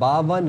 52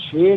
6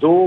2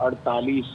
48।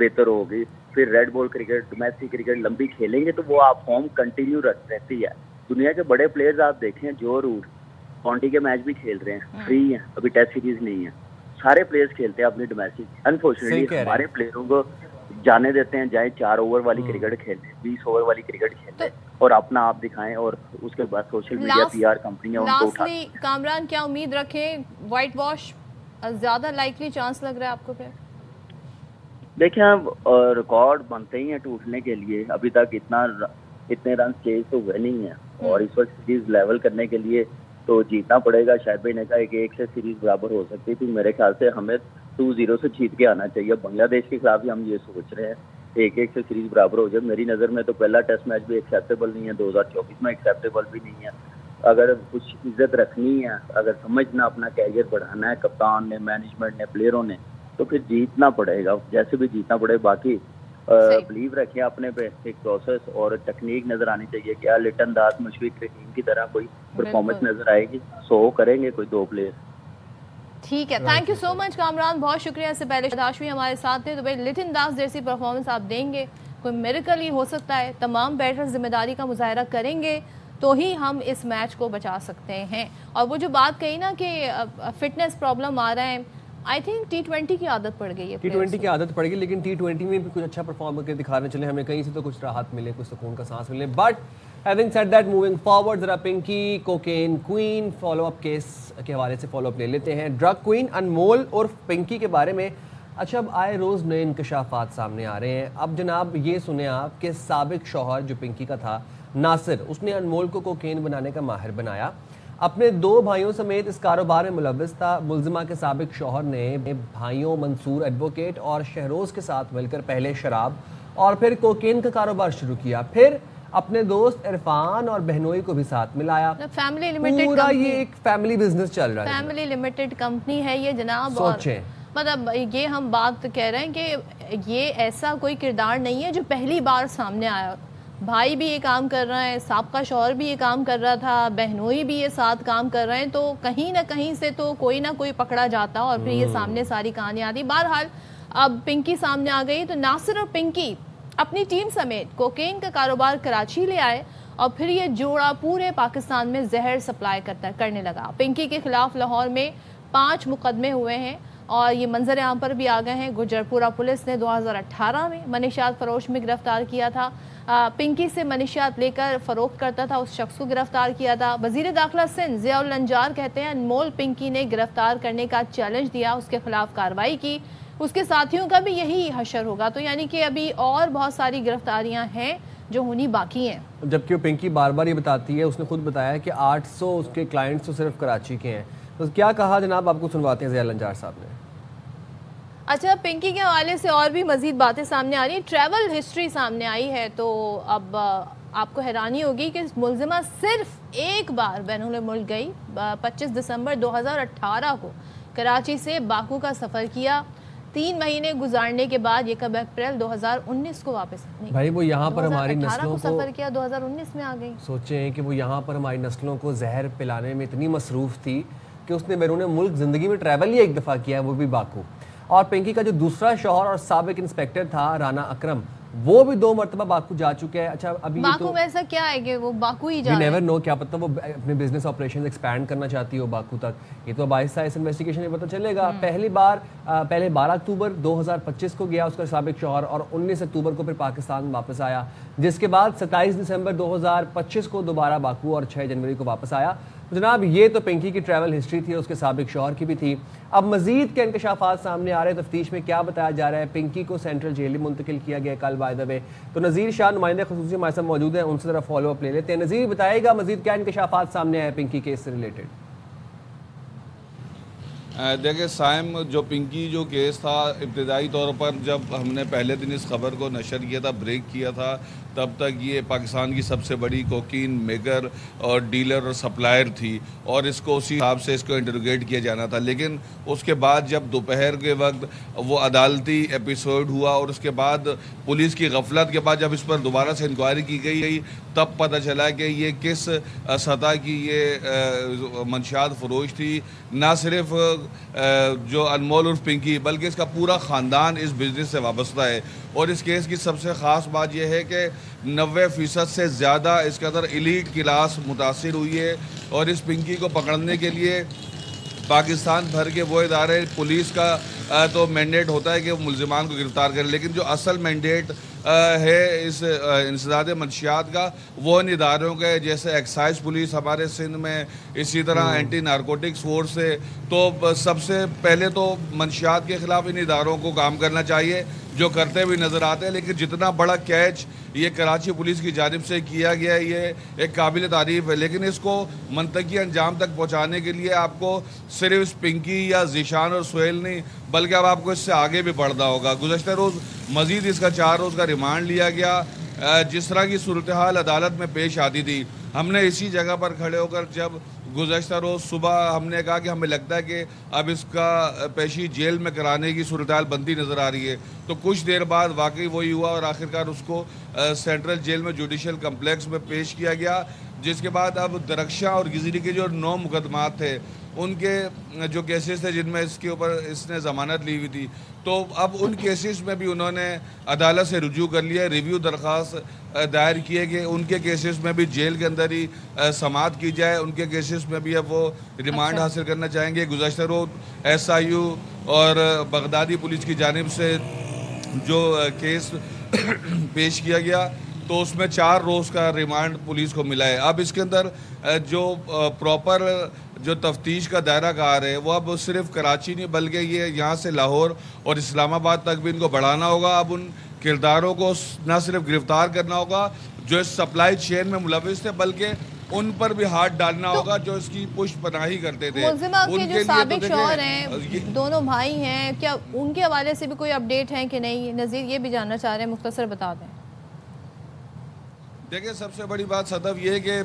بہتر ہوگی. پھر red ball cricket, domestic cricket لمبی کھیلیں گے تو وہ آپ فارم کنٹینیو رہتی ہے. دنیا کے بڑے پلیئرز آپ دیکھیں, جو روٹ کاؤنٹی کے میچ بھی کھیل رہے ہیں, فری ہیں, ابھی ٹیسٹ سیریز نہیں ہے, سارے پلیئرز کھیلتے ہیں اپنی ڈومیسٹک. انفارچونیٹلی ہمارے پلیئروں کو جانے دیتے ہیں, جائیں 4 اوور والی کرکٹ کھیلیں, 20 اوور والی کرکٹ کھیلیں اور اپنا آپ دکھائیں, اور اس کے بعد سوشل میڈیا پی آر کمپنیاں ان کو اٹھاتی ہیں. کامران, کیا امید رکھیں, وائٹ واش زیادہ لائکلی چانس لگ رہا ہے آپ کو؟ پھر دیکھیں, اب ریکارڈ بنتے ہی ہیں ٹوٹنے کے لیے. ابھی تک اتنے رن چیز تو ہوئے نہیں ہیں, اور اس وقت سیریز لیول کرنے کے لیے تو جیتنا پڑے گا. شاید بھائی نے کہا کہ 1 سے سیریز برابر ہو سکتی تھی, میرے خیال سے ہمیں 2-0 سے جیت کے آنا چاہیے. بنگلہ دیش کے خلاف بھی ہم یہ سوچ رہے ہیں 1-1 سے سیریز برابر ہو جائے. میری نظر میں تو پہلا ٹیسٹ میچ بھی ایکسیپٹیبل نہیں ہے, 2024 میں ایکسیپٹیبل بھی نہیں ہے. اگر کچھ عزت رکھنی ہے, اگر سمجھنا اپنا کیریئر بڑھانا ہے کپتان نے, مینجمنٹ نے, پلیئروں نے, تو پھر جیتنا پڑے گا, جیسے بھی جیتنا پڑے. باقی بلیو رکھیں اپنے پہ, ایک پروسیس اور ٹیکنیک نظر آنی چاہیے. کیا لٹن داس, مشفق رحیم کی طرح کوئی پرفارمنس نظر آئے گی؟ 100 کریں گے کوئی 2 پلیئر. ٹھیک ہے, تھینک یو سو مچ کامران, بہت شکریہ. اس سے پہلے شداشوی ہمارے ساتھ تھے. تو بھائی لٹن داس جیسی پرفارمنس آپ دیں گے, کوئی میریکل ہی ہو سکتا ہے. تمام بیٹر ذمہ داری کا مظاہرہ کریں گے تو ہی ہم اس میچ کو بچا سکتے ہیں. اور وہ جو بات کہی نا کہ فٹنس پرابلم آ رہا ہے, آئی تھنک T20 کی عادت پڑ گئی ہے. T20 کی عادت پڑ گئی, لیکن T20 میں بھی کچھ اچھا پرفارم کر کے دکھانے چلے, ہمیں کہیں سے تو کچھ راحت ملے, کچھ سکون کا سانس ملے. But having said that, moving forward, ذرا Pinky cocaine queen follow up case کے حوالے سے فالو اپ لے لیتے ہیں. ڈرگ کوئین انمول اور پنکی کے بارے میں اچھا اب آئے روز نئے انکشافات سامنے آ رہے ہیں. اب جناب یہ سنیں آپ کہ سابق شوہر جو پنکی کا تھا, ناصر, اس نے انمول کو کوکین بنانے کا ماہر بنایا. اپنے 2 بھائیوں سمیت اس کاروبار میں ملوث تھا. ملزمہ کے سابق شوہر نے بھائیوں منصور ایڈوکیٹ اور شہروز کے ساتھ مل کر پہلے شراب اور پھر کوکین کا کاروبار شروع کیا, پھر اپنے دوست عرفان اور بہنوئی کو بھی ساتھ ملایا. فیملی لمیٹڈ, پورا یہ ایک فیملی بزنس چل رہا ہے, فیملی لمیٹڈ کمپنی ہے یہ جناب. سوچیں, مطلب یہ ہم بات کہہ رہے ہیں کہ یہ ایسا کوئی کردار نہیں ہے جو پہلی بار سامنے آیا. بھائی بھی یہ کام کر رہا ہے, سابقہ شوہر بھی یہ کام کر رہا تھا, بہنوئی بھی یہ ساتھ کام کر رہے ہیں, تو کہیں نہ کہیں سے تو کوئی نہ کوئی پکڑا جاتا اور پھر یہ سامنے ساری کہانی آتی. بہرحال اب پنکی سامنے آ گئی, تو ناصر اور پنکی اپنی ٹیم سمیت کوکین کا کاروبار کراچی لے آئے اور پھر یہ جوڑا پورے پاکستان میں زہر سپلائی کرنے لگا. پنکی کے خلاف لاہور میں 5 مقدمے ہوئے ہیں اور یہ منظر عام پر بھی آ گئے ہیں. گجرپورہ پولیس نے 2018 میں منشیات فروش میں گرفتار کیا تھا. پنکی سے منشیات لے کر فروخت کرتا تھا اس شخص کو گرفتار کیا تھا. وزیر داخلہ سندھ ضیاء النجار کہتے ہیں انمول پنکی نے گرفتار کرنے کا چیلنج دیا, اس کے خلاف کارروائی کی, اس کے ساتھیوں کا بھی یہی حشر ہوگا. تو یعنی کہ ابھی اور بہت ساری گرفتاریاں ہیں جو ہونی باقی ہیں. جبکہ وہ پنکی بار بار یہ بتاتی ہے, اس نے خود بتایا کہ 800 اس کے کلائنٹس تو صرف کراچی کے ہیں. تو کیا کہا جناب, آپ کو سنواتے ہیں ضیاء النجار صاحب نے. اچھا, پنکی کے حوالے سے اور بھی مزید باتیں سامنے آ رہی ہیں. ٹریول ہسٹری سامنے آئی ہے, تو اب آپ کو حیرانی ہوگی کہ ملزمہ صرف ایک بار بین الملک گئی. 25 دسمبر 2018 کو کراچی سے باکو کا سفر کیا. 3 مہینے گزارنے کے بعد 1 اپریل 2019 کو واپس نہیں. بھائی وہ یہاں پر ہماری نسلوں کو سفر کیا, 2019 میں آ گئی. سوچیں کہ وہ یہاں پر ہماری نسلوں کو زہر پلانے میں اتنی مصروف تھی کہ اس نے بیرون ملک زندگی میں ٹریول ہی ایک دفعہ کیا ہے, وہ بھی باکو. اور پنکی کا جو دوسرا شوہر اور سابق انسپیکٹر تھا رانا اکرم, وہ بھی 2 مرتبہ باکو جا چکے ہیں. اچھا ابھی باکو میں ایسا کیا ہے کہ وہ باکو ہی جا رہے ہیں؟ نیور نو, کیا پتہ وہ اپنے بزنس آپریشن ایکسپینڈ کرنا چاہتی ہو باکو تک. یہ تو اب آہستہ اس انویسٹیگیشن میں پتہ چلے گا. پہلے 12 اکتوبر 2025 کو گیا اس کا سابق شوہر, اور 19 اکتوبر کو پھر پاکستان واپس آیا, جس کے بعد 27 دسمبر 2025 کو دوبارہ باکو اور 6 جنوری کو واپس آیا. جناب یہ تو پنکی کی ٹریول ہسٹری تھی, اس کے سابق شوہر کی بھی تھی. اب مزید کے انکشافات سامنے آ رہے ہیں. تفتیش میں کیا بتایا جا رہا ہے, پنکی کو سینٹرل جیل میں منتقل کیا گیا کل بائی دا وے. تو نذیر شاہ نمائندے خصوصی ہمارے ساتھ موجود ہیں, ان سے ذرا فالو اپ لے لیتے ہیں. نذیر بتائے گا مزید کیا انکشافات سامنے آئے پنکی کیس سے ریلیٹڈ؟ دیکھیں سائم, جو پنکی جو کیس تھا, ابتدائی طور پر جب ہم نے پہلے دن اس خبر کو نشر کیا تھا, بریک کیا تھا, تب تک یہ پاکستان کی سب سے بڑی کوکین میکر اور ڈیلر اور سپلائر تھی اور اس کو اسی حساب سے اس کو انٹروگیٹ کیا جانا تھا. لیکن اس کے بعد جب دوپہر کے وقت وہ عدالتی ایپیسوڈ ہوا اور اس کے بعد پولیس کی غفلت کے بعد جب اس پر دوبارہ سے انکوائری کی گئی تب پتہ چلا کہ یہ کس سطح کی یہ منشیات فروش تھی. نہ صرف جو انمول عرف پنکی بلکہ اس کا پورا خاندان اس بزنس سے وابستہ ہے. اور اس کیس کی سب سے خاص بات یہ ہے کہ 90% سے زیادہ اس کے اندر ایلیٹ کلاس متاثر ہوئی ہے. اور اس پنکی کو پکڑنے کے لیے پاکستان بھر کے وہ ادارے, پولیس کا تو مینڈیٹ ہوتا ہے کہ وہ ملزمان کو گرفتار کرے, لیکن جو اصل مینڈیٹ ہے اس انسداد منشیات کا وہ ان اداروں کے جیسے ایکسائز پولیس ہمارے سندھ میں, اسی طرح اینٹی نارکوٹکس فورس ہے. تو سب سے پہلے تو منشیات کے خلاف ان اداروں کو کام کرنا چاہیے جو کرتے بھی نظر آتے ہیں. لیکن جتنا بڑا کیچ یہ کراچی پولیس کی جانب سے کیا گیا ہے یہ ایک قابل تعریف ہے, لیکن اس کو منطقی انجام تک پہنچانے کے لیے آپ کو صرف پنکی یا ذیشان اور سہیل نہیں بلکہ اب آپ کو اس سے آگے بھی بڑھنا ہوگا. گزشتہ روز مزید اس کا 4 روز کا ریمانڈ لیا گیا. جس طرح کی صورتحال عدالت میں پیش آتی تھی, ہم نے اسی جگہ پر کھڑے ہو کر جب گزشتہ روز صبح ہم نے کہا کہ ہمیں لگتا ہے کہ اب اس کا پیشی جیل میں کرانے کی صورتحال بنتی نظر آ رہی ہے, تو کچھ دیر بعد واقعی وہی ہوا اور آخرکار اس کو سینٹرل جیل میں جوڈیشل کمپلیکس میں پیش کیا گیا. جس کے بعد اب درخشاں اور گزری کے جو 9 مقدمات تھے ان کے جو کیسز تھے جن میں اس کے اوپر اس نے ضمانت لی ہوئی تھی, تو اب ان کیسز میں بھی انہوں نے عدالت سے رجوع کر لیا, ریویو درخواست دائر کیے کہ ان کے کیسز میں بھی جیل کے اندر ہی سماعت کی جائے, ان کے کیسز میں بھی اب وہ ریمانڈ حاصل کرنا چاہیں گے. گزشتہ روز SIU اور بغدادی پولیس کی جانب سے جو کیس پیش کیا گیا تو اس میں 4 روز کا ریمانڈ پولیس کو ملا ہے. اب اس کے اندر جو پراپر جو تفتیش کا دائرہ کار ہے وہ اب صرف کراچی نہیں بلکہ یہ یہاں سے لاہور اور اسلام آباد تک بھی ان کو بڑھانا ہوگا. اب ان کرداروں کو نہ صرف گرفتار کرنا ہوگا جو اس سپلائی چین میں ملوث تھے بلکہ ان پر بھی ہاتھ ڈالنا ہوگا جو اس کی پشت پناہی کرتے تھے. ملزمہ کے جو سابق شوہر ہیں, دونوں بھائی ہیں, کیا ان کے حوالے سے بھی کوئی اپڈیٹ ہے کہ نہیں؟ نذیر یہ بھی جاننا چاہ رہے ہیں, مختصر بتا دیں. دیکھیں سب سے بڑی بات صدف یہ ہے کہ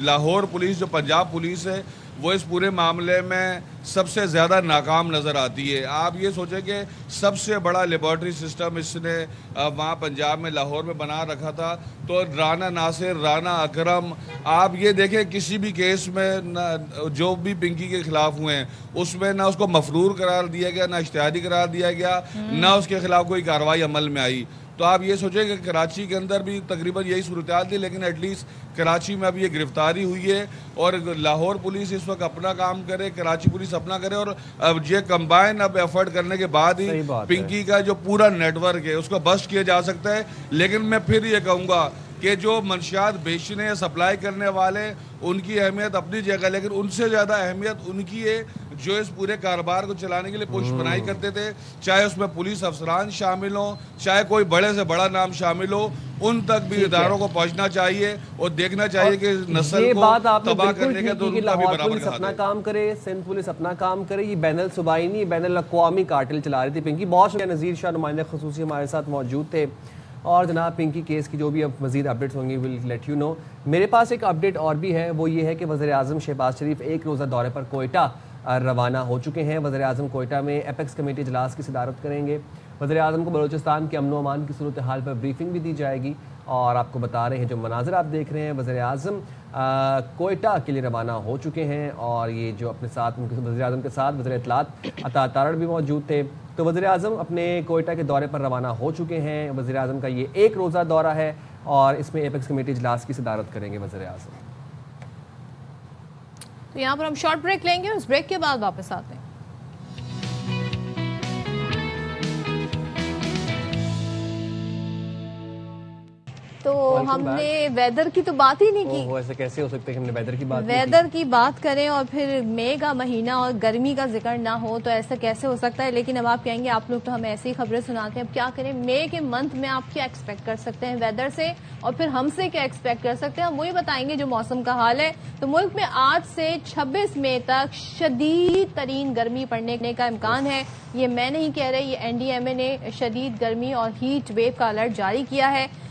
لاہور پولیس جو پنجاب پولیس ہے وہ اس پورے معاملے میں سب سے زیادہ ناکام نظر آتی ہے. آپ یہ سوچیں کہ سب سے بڑا لیبارٹری سسٹم اس نے وہاں پنجاب میں لاہور میں بنا رکھا تھا, تو رانا ناصر, رانا اکرم, آپ یہ دیکھیں کسی بھی کیس میں جو بھی پنکی کے خلاف ہوئے ہیں اس میں نہ اس کو مفرور قرار دیا گیا, نہ اشتہاری قرار دیا گیا, نہ اس کے خلاف کوئی کارروائی عمل میں آئی. تو آپ یہ سوچیں کہ کراچی کے اندر بھی تقریباً یہی صورتحال تھی, لیکن ایٹ لیسٹ کراچی میں اب یہ گرفتاری ہوئی ہے اور لاہور پولیس اس وقت اپنا کام کرے, کراچی پولیس اپنا کرے, اور اب یہ کمبائن اب ایفرٹ کرنے کے بعد ہی پنکی کا جو پورا نیٹ ورک ہے اس کو بسٹ کیا جا سکتا ہے. لیکن میں پھر یہ کہوں گا کہ جو منشیات بیچنے یا سپلائی کرنے والے ان کی اہمیت اپنی جگہ, لیکن ان سے زیادہ اہمیت ان کی ہے جو اس پورے کاروبار کو چلانے کے لیے پشت پناہی کرتے تھے, چاہے اس میں پولیس افسران شامل ہوں, چاہے کوئی بڑے سے بڑا نام شامل ہو, ان تک بھی اداروں کو پہنچنا چاہیے اور دیکھنا چاہیے کہ نسل کو تباہ کرنے کے تو ان کا بھی برابر پولیس اپنا کام کرے, سندھ پولیس اپنا کام کرے. یہ بین الصوبائی نہیں بین الاقوامی کارٹل چلا رہی تھی پنکی. بہت شکریہ نذیر شاہ, نمائندہ خصوصی ہمارے ساتھ موجود تھے. اور جناب پنکی کیس کی جو بھی اب مزید اپڈیٹس ہوں گی ول لیٹ یو نو. میرے پاس ایک اپڈیٹ اور بھی ہے, وہ یہ ہے کہ وزیر اعظم شہباز شریف 1 روزہ دورے پر کوئٹہ روانہ ہو چکے ہیں. وزیر اعظم کوئٹہ میں ایپیکس کمیٹی اجلاس کی صدارت کریں گے. وزیر اعظم کو بلوچستان کے امن و امان کی صورتحال پر بریفنگ بھی دی جائے گی. اور آپ کو بتا رہے ہیں جو مناظر آپ دیکھ رہے ہیں, وزیر اعظم کوئٹہ کے لیے روانہ ہو چکے ہیں. اور یہ جو اپنے ساتھ وزیر اعظم کے ساتھ وزیر اطلاعات عطا تارڑ بھی موجود تھے. تو وزیر اعظم اپنے کوئٹہ کے دورے پر روانہ ہو چکے ہیں. وزیر اعظم کا یہ 1 روزہ دورہ ہے اور اس میں ایپیکس کمیٹی اجلاس کی صدارت کریں گے وزیر اعظم. تو یہاں پر ہم شارٹ بریک لیں گے, اس بریک کے بعد واپس آتے ہیں. تو ہم نے ویدر کی تو بات ہی نہیں کی. ایسے کیسے ہو سکتے ہیں کہ ہم نے ویدر کی بات ویدر کی بات کریں اور پھر مئی کا مہینہ اور گرمی کا ذکر نہ ہو, تو ایسا کیسے ہو سکتا ہے. لیکن اب آپ کہیں گے آپ لوگ تو ہمیں ایسی خبریں سناتے ہیں, اب کیا کریں. مئی کے منتھ میں آپ کیا ایکسپیکٹ کر سکتے ہیں ویدر سے, اور پھر ہم سے کیا ایکسپیکٹ کر سکتے ہیں, ہم وہی بتائیں گے جو موسم کا حال ہے. تو ملک میں آج سے 26 مئی تک شدید ترین گرمی پڑنے کا امکان ہے. یہ میں نہیں کہہ رہے, یہ NDMA نے شدید گرمی اور ہیٹ ویو کا الرٹ جاری کیا ہے.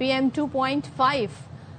PM2.5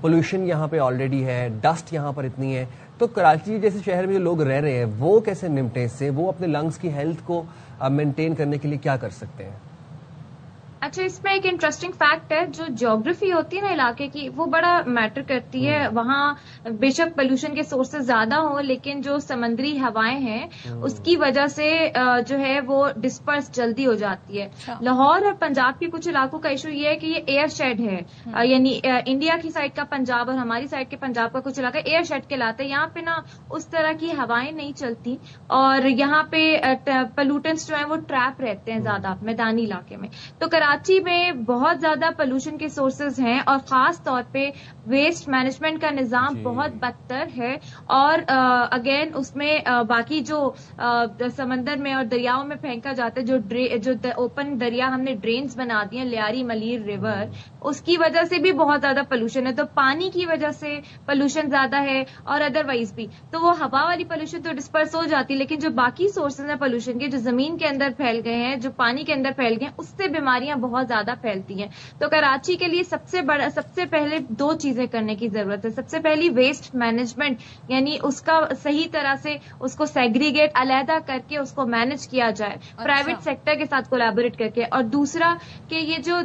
پولوشن یہاں پہ آلریڈی ہے, ڈسٹ یہاں پر اتنی ہے, تو کراچی جیسے شہر میں جو لوگ رہ رہے ہیں وہ کیسے نمٹیں اس سے, وہ اپنے لنگس کی ہیلتھ کو مینٹین کرنے کے لیے کیا کر سکتے ہیں؟ اچھا, اس میں ایک انٹرسٹنگ فیکٹ ہے, جو جیوگرافی ہوتی ہے نا علاقے کی, وہ بڑا میٹر کرتی ہے. وہاں بے شک پولوشن کے سورسز زیادہ ہوں, لیکن جو سمندری ہوائیں ہیں اس کی وجہ سے جو ہے وہ ڈسپرس جلدی ہو جاتی ہے. لاہور اور پنجاب کے کچھ علاقوں کا ایشو یہ ہے کہ یہ ایئر شیڈ ہے, یعنی انڈیا کی سائڈ کا پنجاب اور ہماری سائڈ کے پنجاب کا کچھ علاقہ ایئر شیڈ کہلاتا ہے. یہاں پہ نا اس طرح کی ہوائیں نہیں چلتی, اور یہاں پہ پولوٹنٹس جو ہیں وہ ٹریپ رہتے ہیں زیادہ میدانی علاقے میں. تو کراچی میں بہت زیادہ پولوشن کے سورسز ہیں, اور خاص طور پہ ویسٹ مینجمنٹ کا نظام بہت بدتر ہے. اور اگین اس میں باقی جو سمندر میں اور دریاؤں میں پھینکا جاتا ہے, جو اوپن دریا ہم نے ڈرینز بنا دی ہیں, لیاری ملیر ریور, اس کی وجہ سے بھی بہت زیادہ پولوشن ہے. تو پانی کی وجہ سے پولوشن زیادہ ہے, اور ادروائز بھی تو وہ ہوا والی پولوشن تو ڈسپرس ہو جاتی ہے, لیکن جو باقی سورسز ہیں پولوشن کے, جو زمین کے اندر پھیل گئے ہیں, جو پانی کے اندر پھیل گئے ہیں, اس سے بیماریاں بہت زیادہ پھیلتی ہیں. تو کراچی کے لیے سب سے پہلے دو چیزیں کرنے کی ضرورت ہے. سب سے پہلی ویسٹ مینجمنٹ, یعنی اس کا صحیح طرح سے اس کو سیگریگیٹ علیحدہ کر کے اس کو مینج کیا جائے پرائیویٹ سیکٹر کے ساتھ کولیبوریٹ کر کے. اور دوسرا کہ یہ جو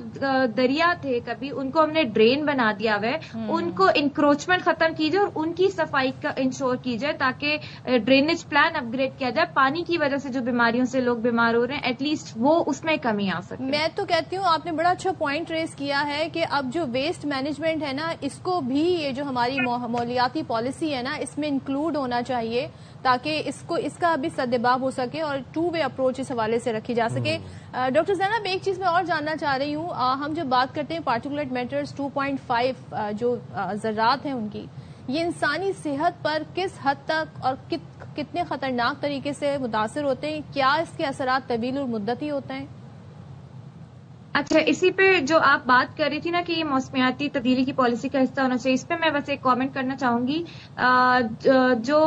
دریا تھے کبھی ان کو ہم نے ڈرین بنا دیا ہوا ہے, ان کو انکروچمنٹ ختم کی جائے اور ان کی صفائی کا انشور کی جائے, تاکہ ڈرینیج پلان اپ گریڈ کیا جائے. پانی کی وجہ سے جو بیماریوں سے لوگ بیمار ہو رہے ہیں, ایٹ لیسٹ وہ اس میں کمی آ سکے. میں تو کہتی ہوں آپ نے بڑا اچھا پوائنٹ ریز کیا ہے کہ اب جو ویسٹ مینجمنٹ ہے نا, اس کو بھی یہ جو ہماری ماحولیاتی پالیسی ہے نا, اس میں انکلوڈ ہونا چاہیے, تاکہ اس کا بھی سدباب ہو سکے اور ٹو وے اپروچ اس حوالے سے رکھی جا سکے. ڈاکٹر زینب, ایک چیز میں اور جاننا چاہ رہی ہوں, ہم جب بات کرتے ہیں پارٹیکولیٹ میٹرز 2.5 جو ذرات ہیں ان کی, یہ انسانی صحت پر کس حد تک اور کتنے خطرناک طریقے سے متاثر ہوتے ہیں؟ کیا اس کے اثرات طویل المدتی ہوتے ہیں؟ اچھا, اسی پہ جو آپ بات کر رہی تھی نا کہ یہ موسمیاتی تبدیلی کی پالیسی کا حصہ ہونا چاہیے, اس پہ میں بس ایک کامنٹ کرنا چاہوں گی. جو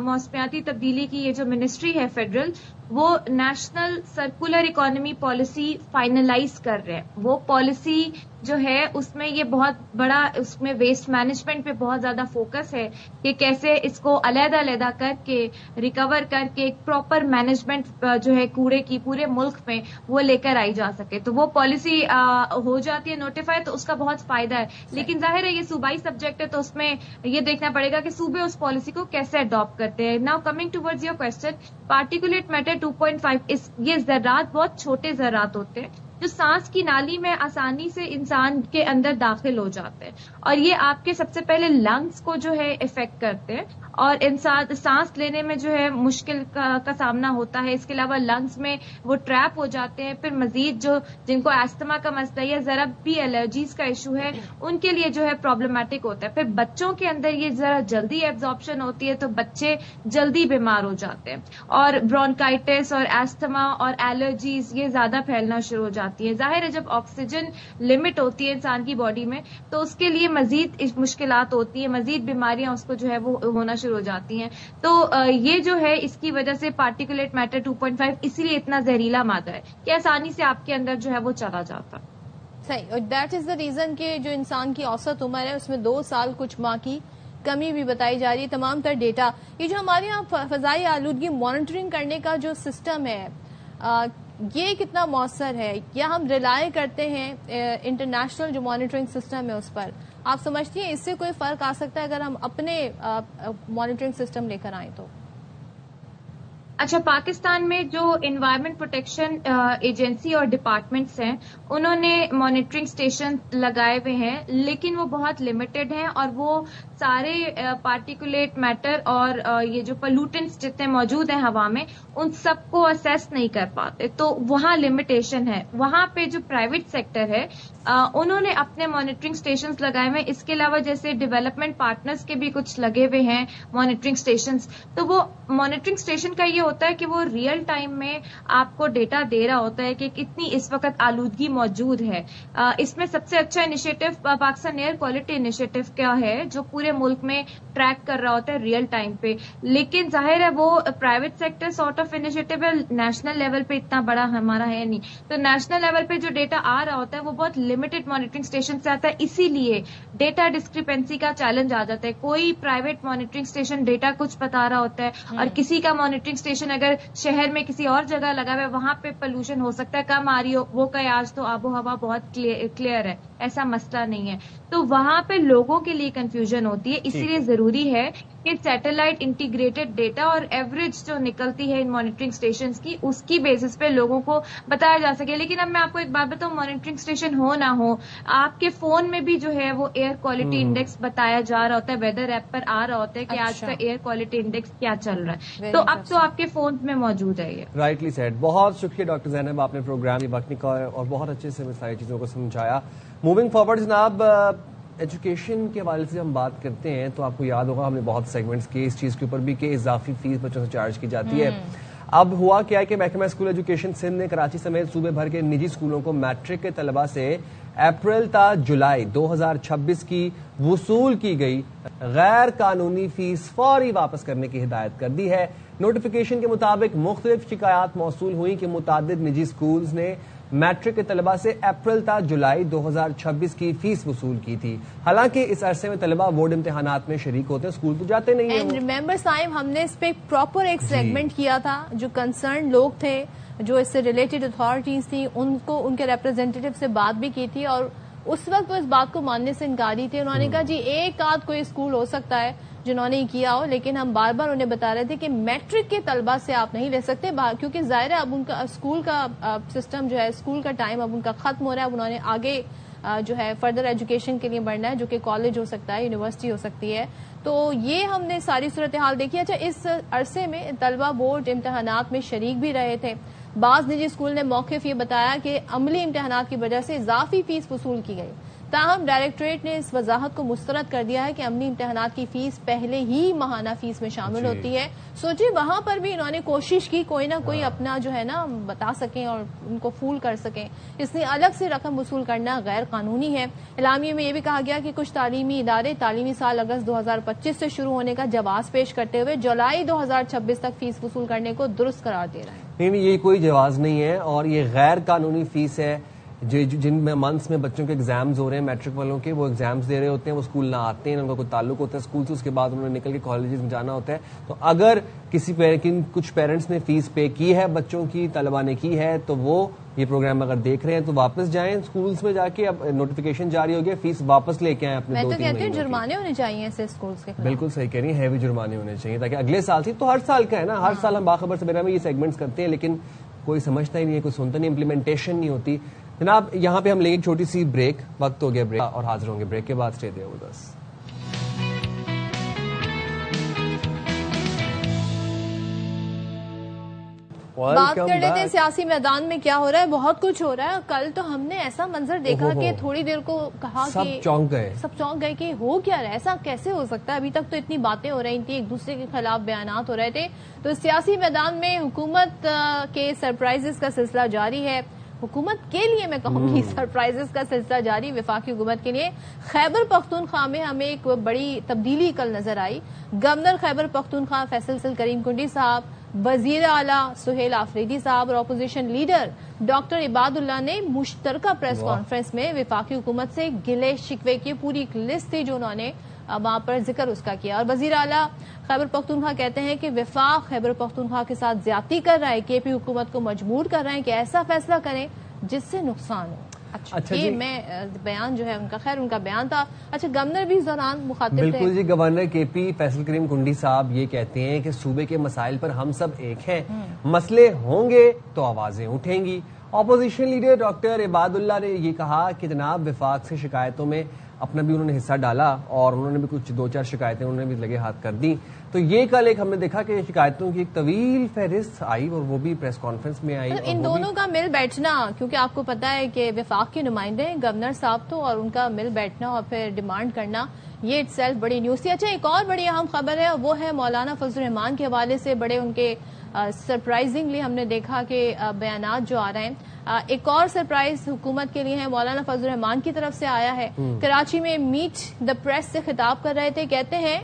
موسمیاتی تبدیلی کی یہ جو منسٹری ہے فیڈرل, وہ national circular economy policy finalize کر رہے ہیں. وہ پالیسی جو ہے اس میں یہ بہت بڑا, اس میں ویسٹ مینجمنٹ پہ بہت زیادہ فوکس ہے کہ کیسے اس کو علیحدہ علیحدہ کر کے ریکور کر کے ایک پراپر مینجمنٹ جو ہے کوڑے کی پورے ملک میں وہ لے کر آئی جا سکے. تو وہ پالیسی ہو جاتی ہے نوٹیفائی, تو اس کا بہت فائدہ ہے. لیکن ظاہر ہے یہ صوبائی سبجیکٹ ہے, تو اس میں یہ دیکھنا پڑے گا کہ صوبے اس پالیسی کو کیسے اڈاپٹ کرتے ہیں. Now coming towards your question, particulate matter 2.5 یہ ذرات بہت چھوٹے ذرات ہوتے ہیں جو سانس کی نالی میں آسانی سے انسان کے اندر داخل ہو جاتے ہیں, اور یہ آپ کے سب سے پہلے لنگس کو جو ہے افیکٹ کرتے ہیں, اور انسان سانس لینے میں جو ہے مشکل کا سامنا ہوتا ہے. اس کے علاوہ لنگس میں وہ ٹریپ ہو جاتے ہیں. پھر مزید جو جن کو ایستھما کا مسئلہ یا ذرا بھی الرجیز کا ایشو ہے, ان کے لیے جو ہے پرابلمٹک ہوتا ہے. پھر بچوں کے اندر یہ ذرا جلدی ایبزارپشن ہوتی ہے, تو بچے جلدی بیمار ہو جاتے ہیں, اور برونکائٹس اور ایستھما اور الرجیز یہ زیادہ پھیلنا شروع ہو جاتی ہے. ظاہر ہے جب آکسیجن لمٹ ہوتی ہے انسان کی باڈی میں, تو اس کے لیے مزید مشکلات ہوتی ہیں, مزید بیماریاں اس کو جو ہے وہ ہونا شروع ہو جاتی ہیں. تو یہ جو ہے اس کی وجہ سے پارٹیکولیٹ میٹر 2.5 اسی لیے اتنا زہریلا مادہ ہے کہ آسانی سے آپ کے اندر جو ہے وہ چلا جاتا. صحیح, اور دیٹ از دا ریزن کہ جو انسان کی اوسط عمر ہے اس میں 2 سال کچھ ماہ کی کمی بھی بتائی جا رہی ہے. تمام تر ڈیٹا, یہ جو ہمارے یہاں فضائی آلودگی مانیٹرنگ کرنے کا جو سسٹم ہے, یہ کتنا مؤثر ہے؟ یا ہم ریلائی کرتے ہیں انٹرنیشنل جو مانیٹرنگ سسٹم ہے اس پر؟ آپ سمجھتی ہیں اس سے کوئی فرق آ سکتا ہے اگر ہم اپنے مانیٹرنگ سسٹم لے کر آئیں تو؟ اچھا, پاکستان میں جو انوائرمنٹ پروٹیکشن ایجنسی اور ڈپارٹمنٹس ہیں انہوں نے مانیٹرنگ اسٹیشن لگائے ہوئے ہیں, لیکن وہ بہت لمیٹڈ ہیں, اور وہ سارے پارٹیکولیٹ میٹر اور یہ جو پولوٹنٹس جتنے موجود ہیں ہوا میں ان سب کو اسیس نہیں کر پاتے. تو وہاں لمیٹیشن ہے. وہاں پہ جو پرائیویٹ سیکٹر ہے انہوں نے اپنے مانیٹرنگ اسٹیشنز لگائے ہوئے. اس کے علاوہ جیسے ڈیولپمنٹ پارٹنرز کے بھی کچھ لگے ہوئے ہیں مانیٹرنگ اسٹیشنز. تو وہ مانیٹرنگ اسٹیشن کا یہ ہوتا ہے کہ وہ ریئل ٹائم میں آپ کو ڈیٹا دے رہا ہوتا ہے کہ کتنی اس وقت آلودگی موجود ہے. اس میں سب سے اچھا initiative Pakistan air quality initiative کا ہے جو پورے ملک میں ٹریک کر رہا ہوتا ہے ریئل ٹائم پہ. لیکن ظاہر ہے وہ private sector sort of initiative ہے, نیشنل لیول پہ اتنا بڑا ہمارا ہے نہیں. تو نیشنل لیول پہ جو ڈیٹا آ رہا ہوتا ہے وہ بہت لمیٹڈ مانیٹرنگ اسٹیشن سے آتا ہے, اسی لیے ڈیٹا ڈسکریپنسی کا چیلنج آ جاتا ہے. کوئی پرائیویٹ مانیٹرنگ اسٹیشن ڈیٹا کچھ بتا رہا ہوتا ہے اور کسی کا مانیٹرنگ اسٹیشن اگر شہر میں کسی اور جگہ لگا ہوا ہے وہاں پہ پولوشن ہو سکتا ہے کم آ رہی ہو, وہ کہ آج تو آب و ہوا بہت کلیئر ہے, ایسا مسئلہ نہیں ہے. تو وہاں پہ لوگوں کے لیے کنفیوژن ہوتی ہے, اسی لیے ضروری ہے کہ سیٹلائٹ انٹیگریٹڈ ڈیٹا اور ایوریج جو نکلتی ہے ان مانیٹرنگ اسٹیشنز کی اس کی بیسس پہ لوگوں کو بتایا جا سکے. لیکن اب میں آپ کو ایک بات بتاؤں, مانیٹرنگ اسٹیشن ہو نہ ہو, آپ کے فون میں بھی جو ہے وہ ایئر کوالٹی انڈیکس بتایا جا رہا ہوتا ہے, ویدر ایپ پر آ رہا ہوتا ہے کہ آج کا ایئر کوالٹی انڈیکس کیا چل رہا ہے. تو اب تو آپ کے فون میں موجود ہے یہ. Rightly said. بہت شکریہ ڈاکٹر زینب, آپ نے پروگرام وقت نکالا اور بہت اچھے سے ساری چیزوں کو سمجھایا. موونگ فارورڈ جناب, ایجوکیشن کے حوالے سے ہم بات کرتے ہیں تو آپ کو یاد ہوگا ہم نے بہت سیگمنٹس کیے اس چیز کے اوپر بھی کہ اضافی فیس بچوں سے چارج کی جاتی ہے. اب ہوا کیا ہے کہ محکمہ اسکول ایجوکیشن سندھ نے کراچی سمیت صوبے بھر کے نجی اسکولوں کو میٹرک کے طلبہ سے اپریل تا جولائی 2026 کی وصول کی گئی غیر قانونی فیس فوری واپس کرنے کی ہدایت کر دی ہے. نوٹیفیکیشن کے مطابق مختلف شکایات موصول ہوئیں کہ متعدد نجی اسکولز نے میٹرک کے طلبہ سے اپریل تا جولائی 2026 کی فیس وصول کی تھی. حالانکہ اس عرصے میں طلبہ بورڈ امتحانات میں شریک ہوتے ہیں, اسکول تو جاتے نہیں ہیں. اینڈ ریمبر سائم, ہم نے اس پہ پراپر ایک سیگمنٹ کیا تھا, جو کنسرن لوگ تھے, جو اس سے ریلیٹڈ اتھارٹیز تھیں, ان کو ان کے ریپرزینٹیو سے بات بھی کی تھی اور اس وقت وہ اس بات کو ماننے سے انکاری تھے. انہوں نے کہا جی ایک آدھ کوئی اسکول ہو سکتا ہے جنہوں نے کیا ہو, لیکن ہم بار بار انہیں بتا رہے تھے کہ میٹرک کے طلبہ سے آپ نہیں لے سکتے, کیونکہ ظاہر ہے اب ان کا اسکول کا سسٹم جو ہے, اسکول کا ٹائم اب ان کا ختم ہو رہا ہے. اب انہوں نے آگے جو ہے فردر ایجوکیشن کے لیے بڑھنا ہے, جو کہ کالج ہو سکتا ہے, یونیورسٹی ہو سکتی ہے. تو یہ ہم نے ساری صورتحال دیکھی. اچھا, اس عرصے میں طلبہ بورڈ امتحانات میں شریک بھی رہے تھے. بعض نجی اسکول نے موقف یہ بتایا کہ عملی امتحانات کی وجہ سے اضافی فیس وصول کی گئی. تاہم ڈائریکٹوریٹ نے اس وضاحت کو مسترد کر دیا ہے کہ عملی امتحانات کی فیس پہلے ہی ماہانہ فیس میں شامل ہوتی ہے. سوچیے وہاں پر بھی انہوں نے کوشش کی کوئی نہ کوئی اپنا جو ہے نا بتا سکیں اور ان کو فول کر سکیں, اس لیے الگ سے رقم وصول کرنا غیر قانونی ہے. اعلامیے میں یہ بھی کہا گیا کہ کچھ تعلیمی ادارے تعلیمی سال اگست 2025 سے شروع ہونے کا جواز پیش کرتے ہوئے جولائی 2026 تک فیس وصول کرنے کو درست قرار دے رہے ہیں. نہیں, یہ کوئی جواز نہیں ہے اور یہ غیر قانونی فیس ہے. جن میں منتھس میں بچوں کے ایگزامز ہو رہے ہیں میٹرک والوں کے, وہ ایگزامز دے رہے ہوتے ہیں, وہ اسکول نہ آتے ہیں, ان کا کوئی تعلق ہوتا ہے اسکول سے, اس کے بعد انہوں نے نکل کے کالجز میں جانا ہوتا ہے. تو اگر کچھ پیرنٹس نے فیس پے کی ہے, بچوں کی طلبہ نے کی ہے, تو وہ یہ پروگرام اگر دیکھ رہے ہیں تو واپس جائیں اسکولز میں جا کے. اب نوٹیفیکیشن جاری ہو گیا, فیس واپس لے کے آئیں اپنے 2-3 مہینے. میں تو کہتی ہوں جرمانے ہونے چاہیے ایسے اسکولز کے. بالکل صحیح کہہ رہی ہیں, ہیوی جرمانے ہونے چاہیے تاکہ اگلے سال سے, تو ہر سال کا ہے نا, ہر سال ہم باخبر سویرا میں یہ سیگمنٹس کرتے ہیں لیکن کوئی سمجھتا ہی نہیں ہے, کوئی سنتا نہیں, امپلیمنٹیشن نہیں ہوتی. جناب یہاں پہ ہم لیں گے ایک چھوٹی سی بریک, وقت ہو گیا بریک اور حاضر ہوں گے بریک کے بعد. Stay there with us. بات کر لیتے ہیں سیاسی میدان میں کیا ہو رہا ہے. بہت کچھ ہو رہا ہے. کل تو ہم نے ایسا منظر دیکھا کہ تھوڑی دیر کو کہا کہ سب چونک گئے کہ ہو کیا رہا ہے, ایسا کیسے ہو سکتا ہے. ابھی تک تو اتنی باتیں ہو رہی تھیں, ایک دوسرے کے خلاف بیانات ہو رہے تھے. تو سیاسی میدان میں حکومت کے سرپرائزز کا سلسلہ جاری ہے. حکومت کے لیے میں کہوں گی سرپرائزز کا سلسلہ جاری. وفاقی حکومت کے لیے خیبر پختونخوا میں ہمیں ایک بڑی تبدیلی کل نظر آئی. گورنر خیبر پختونخوا فیصل کریم کنڈی صاحب, وزیر اعلیٰ سہیل آفریدی صاحب اور اپوزیشن لیڈر ڈاکٹر عباد اللہ نے مشترکہ پریس کانفرنس میں وفاقی حکومت سے گلے شکوے کی پوری ایک لسٹ تھی جو انہوں نے وہاں پر ذکر اس کا کیا. اور وزیر اعلیٰ خیبر پختونخوا کہتے ہیں کہ وفاق خیبر پختونخوا کے ساتھ زیادتی کر رہا ہے, کے پی حکومت کو مجبور کر رہے ہیں کہ ایسا فیصلہ کریں جس سے نقصان ہو. اچھا یہ میں بیان جو ہے ان کا, خیر ان کا بیان تھا. اچھا گورنر بھی اس دوران مخاطب تھے. بالکل جی, گورنر کے پی فیصل کریم کنڈی صاحب یہ کہتے ہیں کہ صوبے کے مسائل پر ہم سب ایک ہیں, مسئلے ہوں گے تو آوازیں اٹھیں گی. اپوزیشن لیڈر ڈاکٹر عباد اللہ نے یہ کہا کہ جناب وفاق سے شکایتوں میں اپنا بھی انہوں نے حصہ ڈالا اور انہوں نے بھی کچھ 2-4 شکایتیں انہوں نے بھی لگے ہاتھ کر دی. تو یہ کل ایک ہم نے دیکھا کہ شکایتوں کی ایک طویل فہرست آئی اور وہ بھی پریس کانفرنس میں آئی. ان دونوں کا مل بیٹھنا, کیونکہ آپ کو پتا ہے کہ وفاق کے نمائندے گورنر صاحب تو, اور ان کا مل بیٹھنا اور پھر ڈیمانڈ کرنا, یہ اٹ سیلف بڑی نیوز تھی. اچھا, ایک اور بڑی اہم خبر ہے, وہ ہے مولانا فضل الرحمان کے حوالے سے بڑے ان کے سرپرائزنگلی ہم نے دیکھا کہ بیانات جو آ رہے ہیں. ایک اور سرپرائز حکومت کے لیے ہے, مولانا فضل الرحمان کی طرف سے آیا ہے. کراچی میں میٹ دا پریس سے خطاب کر رہے تھے, کہتے ہیں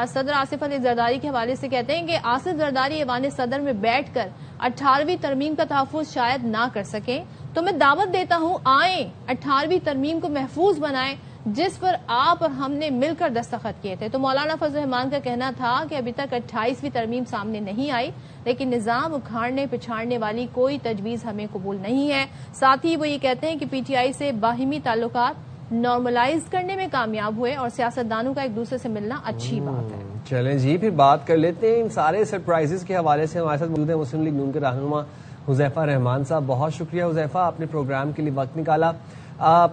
صدر آصف علی زرداری کے حوالے سے کہتے ہیں کہ آصف زرداری ایوان صدر میں بیٹھ کر 18ویں ترمیم کا تحفظ شاید نہ کر سکیں, تو میں دعوت دیتا ہوں آئیں 18ویں ترمیم کو محفوظ بنائیں جس پر آپ اور ہم نے مل کر دستخط کیے تھے. تو مولانا فضل الرحمان کا کہنا تھا کہ ابھی تک 28ویں ترمیم سامنے نہیں آئی, لیکن نظام اکھاڑنے پچھاڑنے والی کوئی تجویز ہمیں قبول نہیں ہے. ساتھ ہی وہ یہ کہتے ہیں کہ پی ٹی آئی سے باہمی تعلقات نارملائز کرنے میں کامیاب ہوئے اور سیاستدانوں کا ایک دوسرے سے ملنا اچھی بات ہے. چلیں جی, پھر بات کر لیتے ہیں ان سارے سرپرائزز کے حوالے سے. ہمارے ساتھ موجود ہیں مسلم لیگ نون کے رہنما حذیفہ رحمان صاحب. بہت شکریہ حذیفہ, آپ نے پروگرام کے لیے وقت نکالا.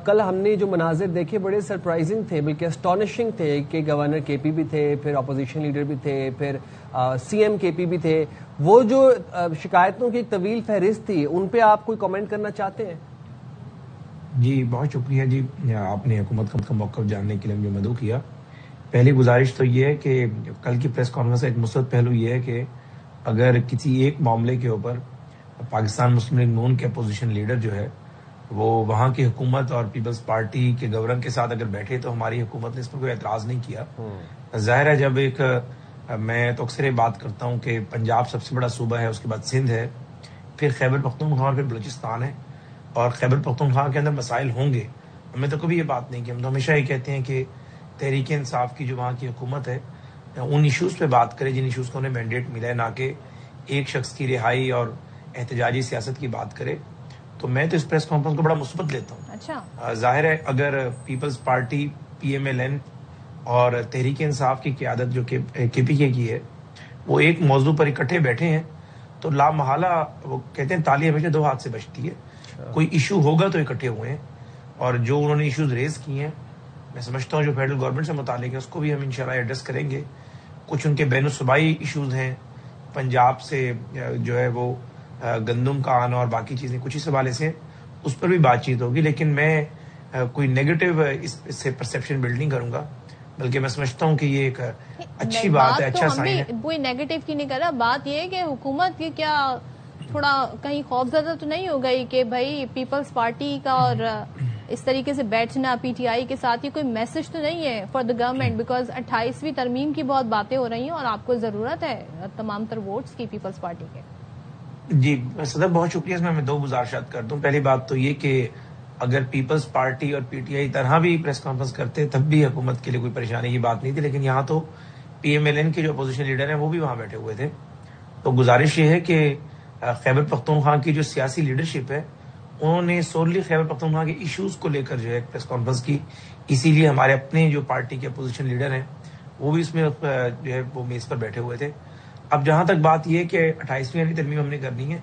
کل ہم نے جو مناظر دیکھے بڑے سرپرائزنگ تھے, بلکہ اسٹانشنگ تھے کہ گورنر کے پی بھی تھے, پھر اپوزیشن لیڈر بھی تھے, پھر سی ایم کے پی بھی تھے. وہ جو شکایتوں کی ایک طویل فہرست تھی, ان پہ آپ کوئی کامنٹ کرنا چاہتے ہیں؟ جی بہت شکریہ جی, آپ نے حکومت کا موقف جاننے کے لیے مجھے مدعو کیا. پہلی گزارش تو یہ ہے کہ کل کی پریس کانفرنس کا ایک مثبت پہلو یہ ہے کہ اگر کسی ایک معاملے کے اوپر پاکستان مسلم لیگ نون کے اپوزیشن لیڈر جو ہے وہ وہاں کی حکومت اور پیپلز پارٹی کے گورنر کے ساتھ اگر بیٹھے تو ہماری حکومت نے اس پر کوئی اعتراض نہیں کیا. ظاہر ہے جب ایک میں تو اکثر یہ بات کرتا ہوں کہ پنجاب سب سے بڑا صوبہ ہے, اس کے بعد سندھ ہے, پھر خیبر پختونخوا اور پھر بلوچستان ہے, اور خیبر پختونخوا کے اندر مسائل ہوں گے. ہمیں تو کبھی یہ بات نہیں کی, ہم تو ہمیشہ یہ کہتے ہیں کہ تحریک انصاف کی جو وہاں کی حکومت ہے ان ایشوز پہ بات کرے جن ایشوز کو انہیں مینڈیٹ ملا ہے, نہ کہ ایک شخص کی رہائی اور احتجاجی سیاست کی بات کرے. تو میں تو اس پریس کانفرنس کو بڑا مثبت لیتا ہوں. اچھا, ظاہر ہے اگر Peoples Party P M L N اور تحریک انصاف کی قیادت جو کہ کے پی کے کی ہے وہ ایک موضوع پر اکٹھے بیٹھے ہیں تو لا محالہ وہ کہتے ہیں تالی ہمیشہ 2 ہاتھ سے بجتی ہے. کوئی ایشو ہوگا تو اکٹھے ہوئے ہیں, اور جو انہوں نے ایشوز ریز کیے ہیں میں سمجھتا ہوں جو فیڈرل گورنمنٹ سے متعلق ہے اس کو بھی ہم انشاءاللہ ایڈریس کریں گے. کچھ ان کے بین الصوبائی ایشوز ہیں, پنجاب سے جو ہے وہ گندم کا آنا اور باقی چیزیں کچھ اس حوالے سے, اس پر بھی بات چیت ہوگی. لیکن میں کوئی نیگیٹو اس سے پرسیپشن بلڈ نہیں کروں گا, بلکہ میں سمجھتا ہوں کہ یہ ایک اچھی بات ہے, اچھا سائن ہے. کوئی نیگیٹو کی نہیں کر رہا, بات یہ ہے کہ حکومت کی کیا تھوڑا کہیں خوفزدہ تو نہیں ہو گئی کہ بھائی پیپلز پارٹی کا اور اس طریقے سے بیٹھنا پی ٹی آئی کے ساتھ, یہ کوئی میسج تو نہیں ہے فار دا گورنمنٹ, بیکاز 28ویں ترمیم کی بہت باتیں ہو رہی ہیں اور آپ کو ضرورت ہے تمام تر ووٹس کی پیپلز پارٹی کے. جی صدر بہت شکریہ, اس میں 2 گزارشات کر دوں. پہلی بات تو یہ کہ اگر پیپلز پارٹی اور پی ٹی آئی طرح بھی پریس کانفرنس کرتے تب بھی حکومت کے لیے کوئی پریشانی کی بات نہیں تھی, لیکن یہاں تو پی ایم ایل این کے جو اپوزیشن لیڈر ہیں وہ بھی وہاں بیٹھے ہوئے تھے. تو گزارش یہ ہے کہ خیبر پختونخوا کی جو سیاسی لیڈرشپ ہے انہوں نے سوللی خیبر پختونخوا کے ایشوز کو لے کر جو ہے پریس کانفرنس کی, اسی لیے ہمارے اپنے جو پارٹی کے اپوزیشن لیڈر ہیں وہ بھی اس میں جو ہے وہ میز پر بیٹھے ہوئے تھے. اب جہاں تک بات یہ کہ 28ویں ترمیم ہم نے کرنی ہے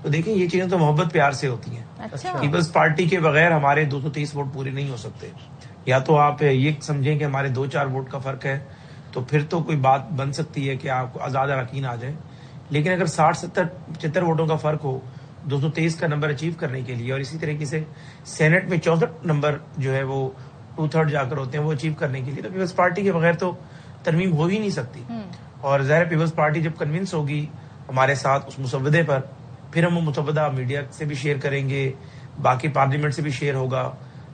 تو دیکھیں یہ چیزیں تو محبت پیار سے ہوتی ہیں. پیپلز پارٹی کے بغیر ہمارے 223 ووٹ پورے نہیں ہو سکتے. یا تو آپ یہ سمجھیں کہ ہمارے 2-4 ووٹ کا فرق ہے تو پھر تو کوئی بات بن سکتی ہے کہ آپ کو آزاد اراکین آ جائیں, لیکن اگر 60-70-75 ووٹوں کا فرق ہو 223 کا نمبر اچیو کرنے کے لیے, اور اسی طریقے سے سینٹ میں 64 نمبر جو ہے وہ 2/3 جا کر ہوتے ہیں وہ اچیو کرنے کے لیے, تو پیپلز پارٹی کے بغیر تو ترمیم ہو ہی نہیں سکتی. اور ظاہر پیپلز پارٹی جب کنونس ہوگی ہمارے ساتھ اس مسودے پر, پھر ہم وہ مسودہ میڈیا سے بھی شیئر کریں گے, باقی پارلیمنٹ سے بھی شیئر ہوگا,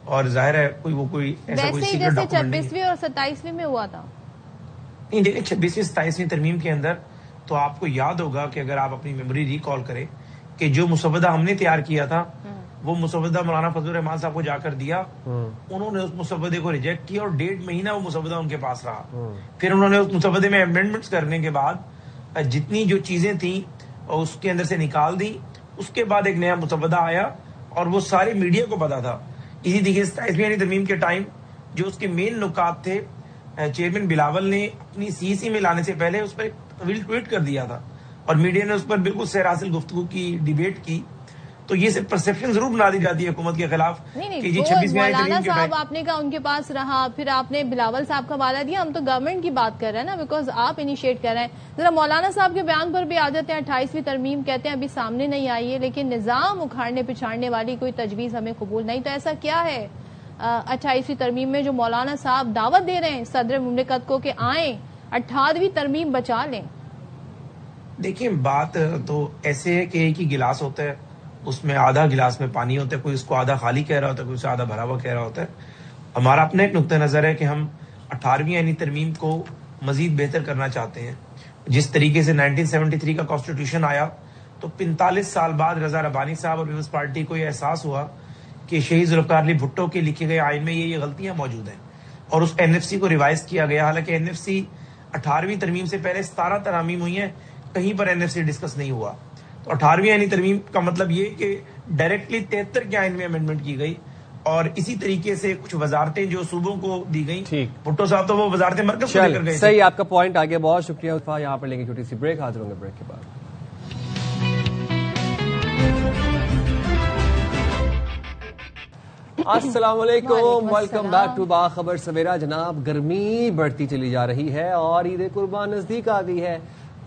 اور ظاہر ہے کوئی ایسا کوئی سیکرٹ ڈاکومنٹ نہیں. 26ویں اور 27ویں میں ہوا تھا نہیں, دیکھیں 26ویں 27ویں ترمیم کے اندر تو آپ کو یاد ہوگا کہ اگر آپ اپنی میموری ریکال کریں کہ جو مسودہ ہم نے تیار کیا تھا وہ مسودہ مولانا فضل الرحمان صاحب کو جا کر دیا, انہوں نے اس مسودے کو ریجیکٹ کیا اور 1.5 مہینہ وہ مسودہ ان کے پاس رہا. پھر انہوں نے اس مسودے میں امینڈمنٹس کرنے کے بعد جتنی جو چیزیں تھیں اس کے اندر سے نکال دی, اس کے بعد ایک نیا مسودہ آیا اور وہ سارے میڈیا کو پتا تھا. اسی طریقے سے 27ویں ترمیم کے ٹائم جو اس کے مین نکات تھے چیئرمین بلاول نے اپنی سی میں لانے سے پہلے اس پر ایک طویل ٹویٹ کر دیا تھا اور میڈیا نے اس پر بالکل سیر حاصل گفتگو کی, ڈیبیٹ کی. تو یہ صرف پرسپشن ضرور بنا دی جاتی ہے حکومت کے خلاف نہیں کہ جی وہ 26 مولانا صاحب آپ نے کہا ان کے پاس رہا، پھر آپ نے بلاول صاحب کا حوالہ دیا. ہم تو گورنمنٹ کی بات کر رہے ہیں نا، بیکاز آپ انیشیٹ کر رہے ہیں. ذرا مولانا صاحب کے بیان پر بھی آ جاتے ہیں. 28ویں ترمیم کہتے ہیں ابھی سامنے نہیں آئی ہے، لیکن نظام اکھاڑنے پچھاڑنے والی کوئی تجویز ہمیں قبول نہیں. تو ایسا کیا ہے 28ویں ترمیم میں جو مولانا صاحب دعوت دے رہے ہیں صدر مملکت کو کہ آئیں 18ویں ترمیم بچا لیں؟ دیکھیں بات تو ایسے ہے کہ ایک ہی گلاس ہوتا ہے، اس میں آدھا گلاس میں پانی ہوتا ہے، کوئی اس کو آدھا خالی کہہ رہا ہوتا ہے، کوئی اسے آدھا بھرا ہوا کہہ رہا ہوتا ہے. ہمارا اپنا ایک نقطہ نظر ہے کہ ہم 18ویں یعنی ترمیم کو مزید بہتر کرنا چاہتے ہیں. جس طریقے سے 1973 کا کانسٹیٹیوشن آیا تو 45 سال بعد رضا ربانی صاحب اور پیپلز پارٹی کو یہ احساس ہوا کہ شہید ذوالفقار علی بھٹو کے لکھے گئے آئین میں یہ غلطیاں موجود ہیں، اور اس این ایف سی کو ریوائز کیا گیا. حالانکہ این ایف سی 18ویں ترمیم سے پہلے 17 ترامیم ہوئی ہیں، کہیں پر این ایف سی ڈسکس نہیں ہوا. تو 18ویں یعنی ترمیم کا مطلب یہ کہ ڈائریکٹلی 73 کے آئین میں امینڈمنٹ کی گئی، اور اسی طریقے سے کچھ وزارتیں جو صوبوں کو دی گئیں. بھٹو صاحب تو وہ وزارتیں مرکز کو لے کر گئے. صحیح، آپ کا پوائنٹ آگے. بہت شکریہ عطفہ. یہاں پر لیں گے چھوٹی سی بریک، حاضر ہوں گے بریک کے بعد. السلام علیکم، ویلکم بیک ٹو باخبر سویرا. جناب گرمی بڑھتی چلی جا رہی ہے اور عید قربان نزدیک آ گئی ہے.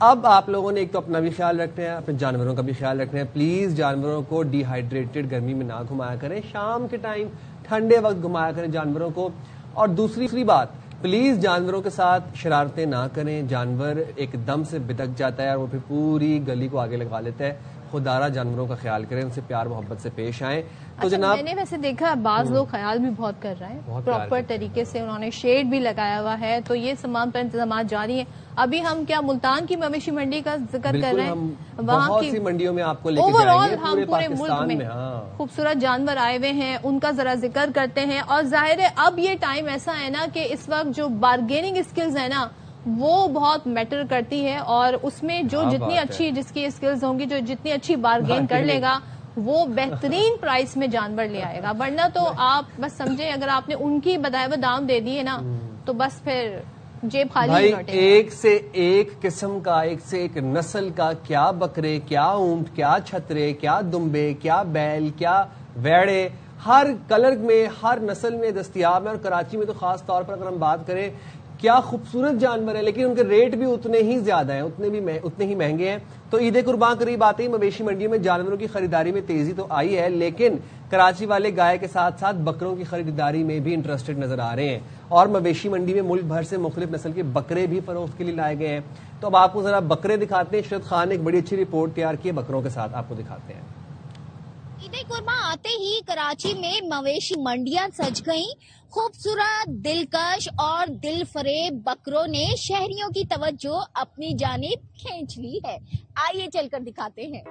اب آپ لوگوں نے ایک تو اپنا بھی خیال رکھنا ہے، اپنے جانوروں کا بھی خیال رکھنا ہے. پلیز جانوروں کو ڈی ہائیڈریٹڈ گرمی میں نہ گھمایا کریں، شام کے ٹائم ٹھنڈے وقت گھمایا کریں جانوروں کو. اور دوسری بات، پلیز جانوروں کے ساتھ شرارتیں نہ کریں. جانور ایک دم سے بدک جاتا ہے اور وہ پھر پوری گلی کو آگے لگا لیتا ہے. خدارہ جانوروں کا خیال کریں، ان سے پیار محبت سے پیش آئیں. تو جناب میں نے ویسے دیکھا بعض لوگ خیال بھی بہت کر رہے ہیں، پراپر طریقے سے انہوں نے شیڈ بھی لگایا ہوا ہے. تو یہ تمام پر انتظامات جاری ہیں. ابھی ہم کیا ملتان کی مویشی منڈی کا ذکر کر رہے ہیں، وہاں بہت کی سی منڈیوں میں آپ کو لے کے اوور جائیں آل گے ہم پورے ملک میں خوبصورت جانور آئے ہوئے ہیں، ان کا ذرا ذکر کرتے ہیں. اور ظاہر ہے اب یہ ٹائم ایسا ہے نا کہ اس وقت جو بارگیننگ اسکلز ہیں نا وہ بہت میٹر کرتی ہے، اور اس میں جو جتنی اچھی جس کی اسکلز ہوں گی، جو جتنی اچھی بارگین کر لے گا وہ بہترین پرائس میں جانور لے آئے گا. ورنہ تو آپ بس سمجھیں اگر آپ نے ان کی بدائے دام دے دیے نا تو بس پھر جیب خالی بھائی. لوٹے گا. ایک سے ایک قسم کا، ایک سے ایک نسل کا، کیا بکرے، کیا اونٹ، کیا چھترے، کیا دمبے، کیا بیل، کیا ویڑے، ہر کلر میں ہر نسل میں دستیاب ہے. اور کراچی میں تو خاص طور پر اگر ہم بات کریں کیا خوبصورت جانور ہیں، لیکن ان کے ریٹ بھی اتنے ہی زیادہ ہیں، اتنے ہی مہنگے ہیں. تو عید قربان قریب آتے ہی مویشی منڈیوں میں جانوروں کی خریداری میں تیزی تو آئی ہے، لیکن کراچی والے گائے کے ساتھ ساتھ بکروں کی خریداری میں بھی انٹرسٹڈ نظر آ رہے ہیں. اور مویشی منڈی میں ملک بھر سے مختلف نسل کے بکرے بھی فروخت کے لیے لائے گئے ہیں. تو اب آپ کو ذرا بکرے دکھاتے ہیں. اشرت خان نے ایک بڑی اچھی رپورٹ تیار کی ہے بکروں کے ساتھ، آپ کو دکھاتے ہیں. عید قربان آتے ہی کراچی میں مویشی منڈیاں سج گئیں. خوبصورت، دلکش اور دل فریب بکروں نے شہریوں کی توجہ اپنی جانب کھینچ لی ہے. آئیے چل کر دکھاتے ہیں.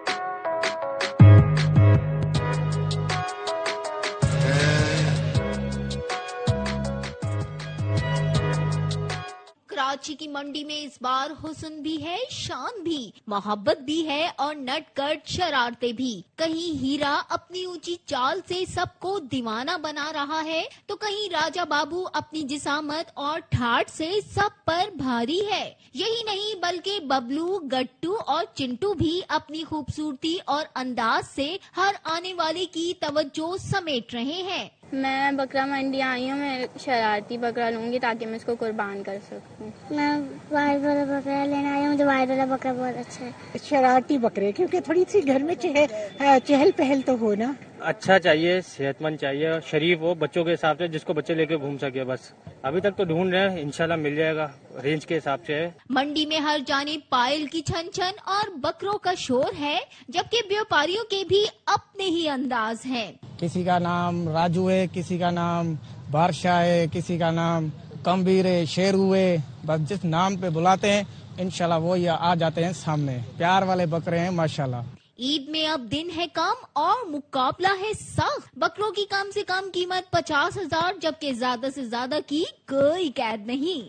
کراچی کی منڈی میں اس بار حسن بھی ہے، شان بھی، محبت بھی ہے اور نٹ کٹ شرارتیں بھی. کہیں ہیرا اپنی اونچی چال سے سب کو دیوانہ بنا رہا ہے تو کہیں راجہ بابو اپنی جسامت اور ٹھاٹ سے سب پر بھاری ہے. یہی نہیں بلکہ ببلو، گٹو اور چنٹو بھی اپنی خوبصورتی اور انداز سے ہر آنے والے کی توجہ سمیٹ رہے ہیں. میں بکرا منڈی آئی ہوں، میں شرارتی بکرا لوں گی تاکہ میں اس کو قربان کر سکوں. میں وائٹ والا بکرا لینا آئی ہوں، مجھے وائٹ والا بکرا بہت اچھا ہے. شرارتی بکرے کیونکہ تھوڑی سی گھر میں چہل پہل تو ہو نا. اچھا چاہیے، صحت مند چاہیے، شریف ہو، بچوں کے حساب سے جس کو بچے لے کے گھوم سکے. بس ابھی تک تو ڈھونڈ رہے ہیں، انشاءاللہ مل جائے گا، رینج کے حساب سے ہے. منڈی میں ہر جانب پائل کی چھن چھن اور بکروں کا شور ہے، جبکہ بیوپاریوں کے بھی اپنے ہی انداز ہیں. کسی کا نام راجو ہے، کسی کا نام بارشاہ ہے، کسی کا نام کمبیر ہے، شیرو ہے. بس جس نام پہ بلاتے ہیں انشاءاللہ وہ یہ آ جاتے ہیں سامنے. پیار والے بکرے ہیں ماشاءاللہ. عید میں اب دن ہے کم اور مقابلہ ہے سخت. بکروں کی کم سے کم قیمت 50,000 جبکہ زیادہ سے زیادہ کی کوئی قید نہیں.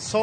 100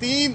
3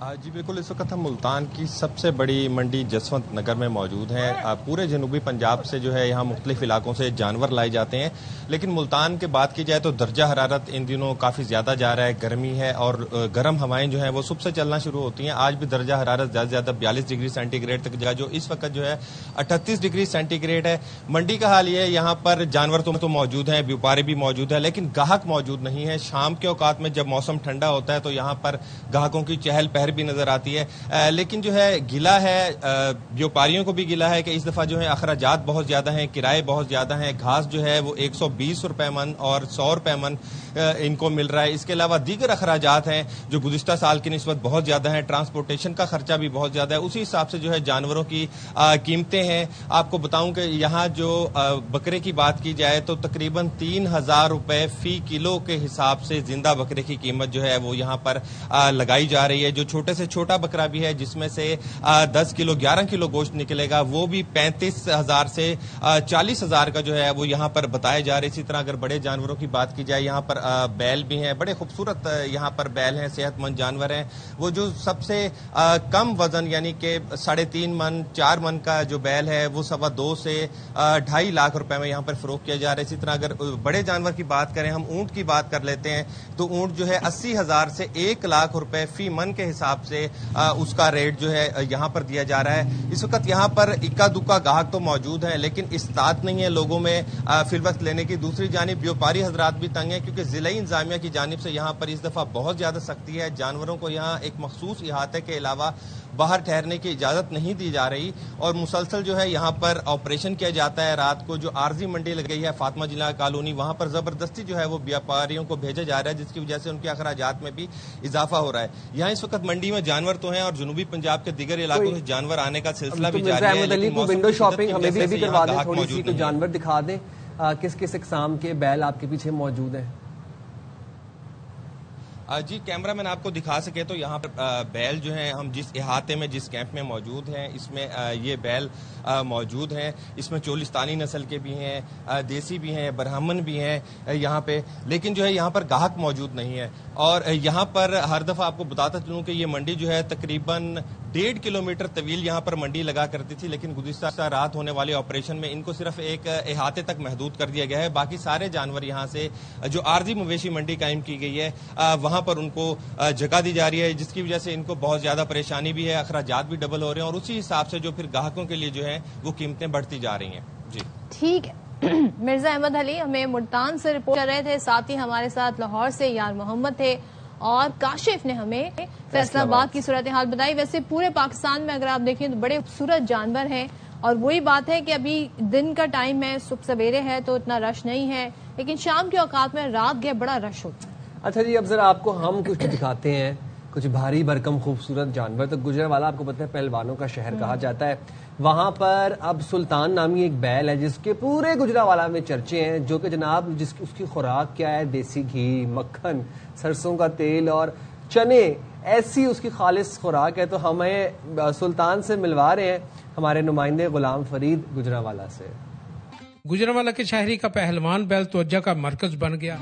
جی بالکل، اس وقت ہم ملتان کی سب سے بڑی منڈی جسونت نگر میں موجود ہیں. پورے جنوبی پنجاب سے جو ہے یہاں مختلف علاقوں سے جانور لائے جاتے ہیں، لیکن ملتان کی بات کی جائے تو درجہ حرارت ان دنوں کافی زیادہ جا رہا ہے. گرمی ہے اور گرم ہوائیں جو ہیں وہ صبح سے چلنا شروع ہوتی ہیں. آج بھی درجہ حرارت زیادہ سے زیادہ 42 ڈگری سینٹی گریڈ تک جا، جو اس وقت جو ہے 38 ڈگری سینٹی گریڈ ہے. منڈی کا حال یہ ہے، یہاں پر جانور تو موجود ہیں، بیوپاری بھی موجود ہے، لیکن گاہک موجود نہیں ہے. شام کے اوقات میں جب موسم ٹھنڈا ہوتا ہے تو یہاں پر گاہکوں کی چہل پہل بھی نظر آتی ہے. لیکن جو ہے گلا ہے، بیوپاریوں کو بھی گلا ہے کہ اس دفعہ جو ہے اخراجات بہت زیادہ ہیں، کرائے بہت زیادہ ہیں. گھاس جو ہے وہ 120 روپے من اور 100 روپے من ان کو مل رہا ہے. اس کے علاوہ دیگر اخراجات ہیں جو گزشتہ سال کی نسبت بہت زیادہ ہیں. ٹرانسپورٹیشن کا خرچہ بھی بہت زیادہ ہے. اسی حساب سے جو ہے جانوروں کی قیمتیں ہیں. آپ کو بتاؤں کہ یہاں جو بکرے کی بات کی جائے تو تقریباً 3000 روپے فی کلو کے حساب سے زندہ بکرے کی قیمت جو ہے وہ یہاں پر لگائی جا رہی ہے. جو چھوٹے سے چھوٹا بکرا بھی ہے جس میں سے 10 کلو 11 کلو گوشت نکلے گا، وہ بھی 35,000 سے 40,000 کا جو ہے وہ یہاں پر بتایا جا رہا ہے. اسی طرح اگر بڑے جانوروں کی بات کی جائے، یہاں پر بیل بھی ہیں، بڑے خوبصورت یہاں پر بیل ہیں، صحت مند جانور ہیں. وہ جو سب سے کم وزن یعنی کہ 3.5 من 4 من کا جو بیل ہے وہ 2.25 سے 2.5 لاکھ روپے میں یہاں پر فروخت کیا جا رہا ہے. اسی طرح اگر بڑے جانور کی بات کریں، ہم اونٹ کی بات کر لیتے ہیں تو اونٹ جو ہے 80,000 سے 1 لاکھ روپے فی من کے حساب سے اس کا ریٹ جو ہے یہاں پر دیا جا رہا ہے. اس وقت یہاں پر اکا دکا گاہک تو موجود ہیں، لیکن استطاعت نہیں ہے لوگوں میں فی الوقت لینے کی. دوسری جانب بیوپاری حضرات بھی تنگ ہیں کیونکہ ضلعی انتظامیہ کی جانب سے یہاں پر اس دفعہ بہت زیادہ سختی ہے. جانوروں کو یہاں ایک مخصوص احاطے کے علاوہ باہر ٹھہرنے کی اجازت نہیں دی جا رہی اور مسلسل جو ہے یہاں پر آپریشن کیا جاتا ہے. رات کو جو عارضی منڈی لگئی ہے فاطمہ جناح کالونی، وہاں پر زبردستی جو ہے وہ بیوپاریوں کو بھیجا جا رہا ہے، جس کی وجہ سے ان کے اخراجات میں بھی اضافہ ہو رہا ہے. یہاں اس وقت منڈی میں جانور تو ہیں اور جنوبی پنجاب کے دیگر علاقوں سے جانور آنے کا سلسلہ بھی جاری ہے. احمد علی کو ونڈو شاپنگ ہمیں بھی کروا دیں، تھوڑی سی تو جانور دکھا دیں. کس کس اقسام کے بیل آپ کے پیچھے موجود ہیں؟ جی کیمرہ مین آپ کو دکھا سکے تو یہاں پر بیل جو ہیں، ہم جس احاطے میں جس کیمپ میں موجود ہیں اس میں یہ بیل موجود ہیں. اس میں چولستانی نسل کے بھی ہیں، دیسی بھی ہیں، برہمن بھی ہیں یہاں پہ. لیکن جو ہے یہاں پر گاہک موجود نہیں ہے. اور یہاں پر ہر دفعہ آپ کو بتاتا چلوں کہ یہ منڈی جو ہے تقریباً 1.5 کلومیٹر طویل یہاں پر منڈی لگا کرتی تھی، لیکن گزشتہ رات ہونے والے آپریشن میں ان کو صرف ایک احاطے تک محدود کر دیا گیا ہے. باقی سارے جانور یہاں سے جو عارضی مویشی منڈی قائم کی گئی ہے وہاں پر ان کو جگہ دی جا رہی ہے، جس کی وجہ سے ان کو بہت زیادہ پریشانی بھی ہے، اخراجات بھی ڈبل ہو رہے ہیں اور اسی حساب سے جو پھر گاہکوں کے لیے جو ہے وہ قیمتیں بڑھتی جا رہی ہیں. جی ٹھیک ہے. مرزا احمد علی ہمیں ملتان سے رپورٹ کر رہے تھے، ساتھ ہی ہمارے ساتھ لاہور سے یار محمد تھے اور کاشف نے ہمیں فیصل آباد کی صورتحال بتائی. ویسے پورے پاکستان میں اگر آپ دیکھیں تو بڑے خوبصورت جانور ہیں اور وہی بات ہے کہ ابھی دن کا ٹائم ہے، صبح سویرے ہے تو اتنا رش نہیں ہے، لیکن شام کے اوقات میں رات گئے بڑا رش ہوتا ہے. اچھا جی، اب ذرا آپ کو ہم کچھ دکھاتے ہیں کچھ بھاری بھرکم خوبصورت جانور. تو گجرانوالہ آپ کو پتہ ہے پہلوانوں کا شہر کہا جاتا ہے. وہاں پر اب سلطان نامی ایک بیل ہے جس کے پورے گجرانوالہ میں چرچے ہیں، جو کہ جناب اس کی خوراک کیا ہے، دیسی گھی، مکھن، سرسوں کا تیل اور چنے، ایسی اس کی خالص خوراک ہے. تو ہمیں سلطان سے ملوا رہے ہیں ہمارے نمائندے غلام فرید گجرانوالہ سے. گجرانوالہ کے شہری کا پہلوان بیل توجہ کا مرکز بن گیا.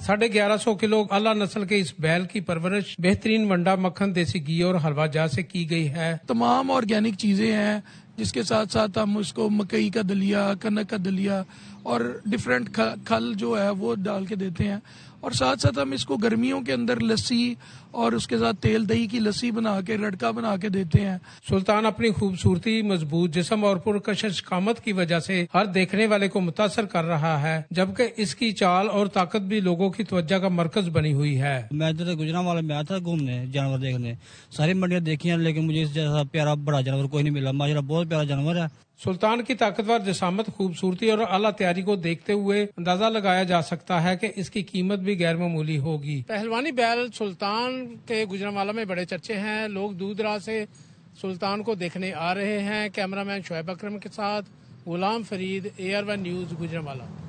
1150 کلو اعلیٰ نسل کے اس بیل کی پرورش بہترین ونڈا، مکھن، دیسی گھی اور حلوہ جات سے کی گئی ہے. تمام آرگینک چیزیں ہیں، جس کے ساتھ ساتھ ہم اس کو مکئی کا دلیا، کنک کا دلیا اور ڈفرینٹ کھل جو ہے وہ ڈال کے دیتے ہیں. اور ساتھ ساتھ ہم اس کو گرمیوں کے اندر لسی اور اس کے ساتھ تیل دہی کی لسی بنا کے رڑکا بنا کے دیتے ہیں. سلطان اپنی خوبصورتی، مضبوط جسم اور پرکشش قامت کی وجہ سے ہر دیکھنے والے کو متاثر کر رہا ہے، جبکہ اس کی چال اور طاقت بھی لوگوں کی توجہ کا مرکز بنی ہوئی ہے. میں ادھر گجرانوالہ میں آیا تھا گھومنے، جانور دیکھنے، ساری منڈیاں دیکھی ہیں، لیکن مجھے اس جیسا پیارا بڑا جانور کوئی نہیں ملا. ماشاءاللہ بہت پیارا جانور ہے. سلطان کی طاقتور جسامت، خوبصورتی اور اعلیٰ تیاری کو دیکھتے ہوئے اندازہ لگایا جا سکتا ہے کہ اس کی قیمت بھی غیر معمولی ہوگی. پہلوانی بیل سلطان کے گجرانوالہ میں بڑے چرچے ہیں. لوگ دور دراز سے سلطان کو دیکھنے آ رہے ہیں. کیمرہ مین شعیب اکرم کے ساتھ غلام فرید، AR1 نیوز، گجرانوالہ.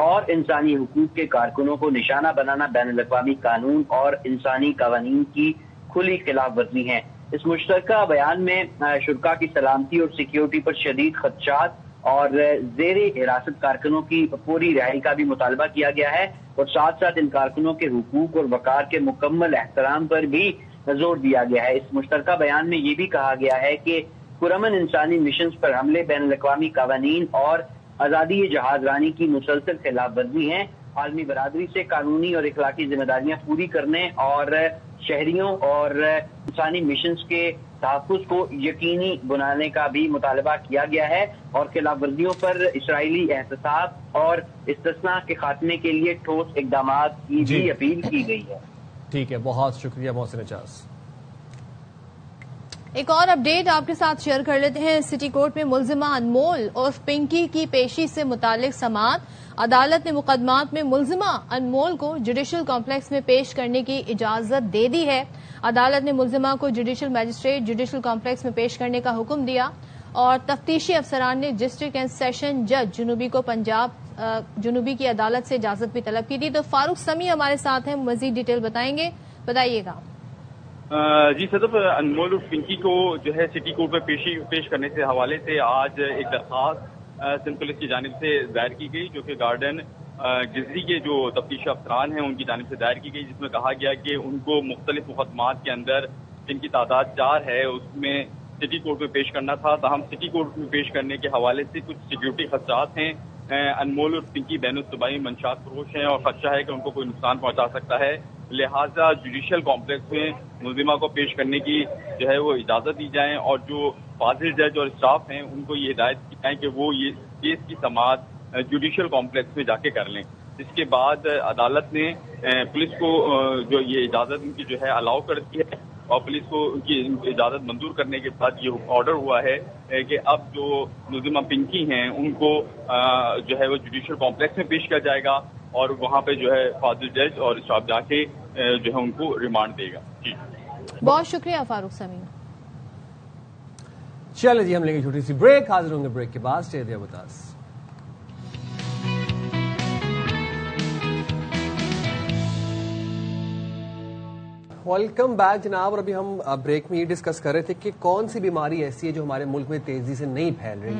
اور انسانی حقوق کے کارکنوں کو نشانہ بنانا بین الاقوامی قانون اور انسانی قوانین کی کھلی خلاف ورزی ہیں۔ اس مشترکہ بیان میں شرکاء کی سلامتی اور سیکیورٹی پر شدید خدشات اور زیر حراست کارکنوں کی فوری رہائی کا بھی مطالبہ کیا گیا ہے، اور ساتھ ساتھ ان کارکنوں کے حقوق اور وقار کے مکمل احترام پر بھی زور دیا گیا ہے۔ اس مشترکہ بیان میں یہ بھی کہا گیا ہے کہ پرامن انسانی مشنز پر حملے بین الاقوامی قوانین اور آزادی جہاز رانی کی مسلسل خلاف ورزی ہیں۔ عالمی برادری سے قانونی اور اخلاقی ذمہ داریاں پوری کرنے اور شہریوں اور انسانی مشنز کے تحفظ کو یقینی بنانے کا بھی مطالبہ کیا گیا ہے، اور خلاف ورزیوں پر اسرائیلی احتساب اور استثناء کے خاتمے کے لیے ٹھوس اقدامات کی بھی اپیل کی گئی ہے۔ ٹھیک ہے، بہت شکریہ محسن اعجاز۔ ایک اور اپڈیٹ آپ کے ساتھ شیئر کر لیتے ہیں۔ سٹی کورٹ میں ملزمہ انمول اور پنکی کی پیشی سے متعلق سماعت۔ عدالت نے مقدمات میں ملزمہ انمول کو جوڈیشل کمپلیکس میں پیش کرنے کی اجازت دے دی ہے۔ عدالت نے ملزمہ کو جوڈیشل میجسٹریٹ جوڈیشل کمپلیکس میں پیش کرنے کا حکم دیا، اور تفتیشی افسران نے ڈسٹرکٹ اینڈ سیشن جج جنوبی کو پنجاب جنوبی کی عدالت سے اجازت بھی طلب کی تھی۔ تو فاروق سمیع ہمارے ساتھ ہیں، مزید ڈیٹیل بتائیں گے، بتائیے گا۔ جی صدف، انمول اور پنکی کو جو ہے سٹی کورٹ میں پیش کرنے سے حوالے سے آج ایک درخواست سندھ پولیس کی جانب سے دائر کی گئی، جو کہ گارڈن گزری کے جو تفتیشی افسران ہیں ان کی جانب سے دائر کی گئی، جس میں کہا گیا کہ ان کو مختلف مقدمات کے اندر جن کی تعداد 4 ہے اس میں سٹی کورٹ میں پیش کرنا تھا، تاہم سٹی کورٹ میں پیش کرنے کے حوالے سے کچھ سیکیورٹی خدشات ہیں۔ انمول اور پنکی بین الصوبائی منشیات فروش ہیں اور خدشہ ہے کہ ان کو کوئی نقصان پہنچا سکتا ہے، لہٰذا جوڈیشل کمپلیکس میں ملزمہ کو پیش کرنے کی جو ہے وہ اجازت دی جائیں، اور جو فاضل جج اور اسٹاف ہیں ان کو یہ ہدایت کی جائے کہ وہ یہ کیس کی سماعت جوڈیشل کمپلیکس میں جا کے کر لیں۔ اس کے بعد عدالت نے پولیس کو جو یہ اجازت ان کی جو ہے الاؤ کر دی ہے، اور پولیس کو ان کی اجازت منظور کرنے کے بعد یہ آرڈر ہوا ہے کہ اب جو ملزمہ پنکی ہیں ان کو جو ہے وہ جوڈیشل کمپلیکس میں پیش کیا جائے گا، اور وہاں پہ جو ہے فاضل جج اور اسٹاف جا کے جو ہے ان کو ریمانڈ دے گا۔ جی بہت شکریہ فاروق سمیع۔ چلے جی، ہم لیں گے چھوٹی سی بریک، حاضر ہوں گے بریک کے بعد۔ Stay there with us. Welcome back جناب، اور ابھی ہم بریک میں یہ ڈسکس کر رہے تھے کہ کون سی بیماری ایسی ہے جو ہمارے ملک میں تیزی سے نہیں پھیل رہی۔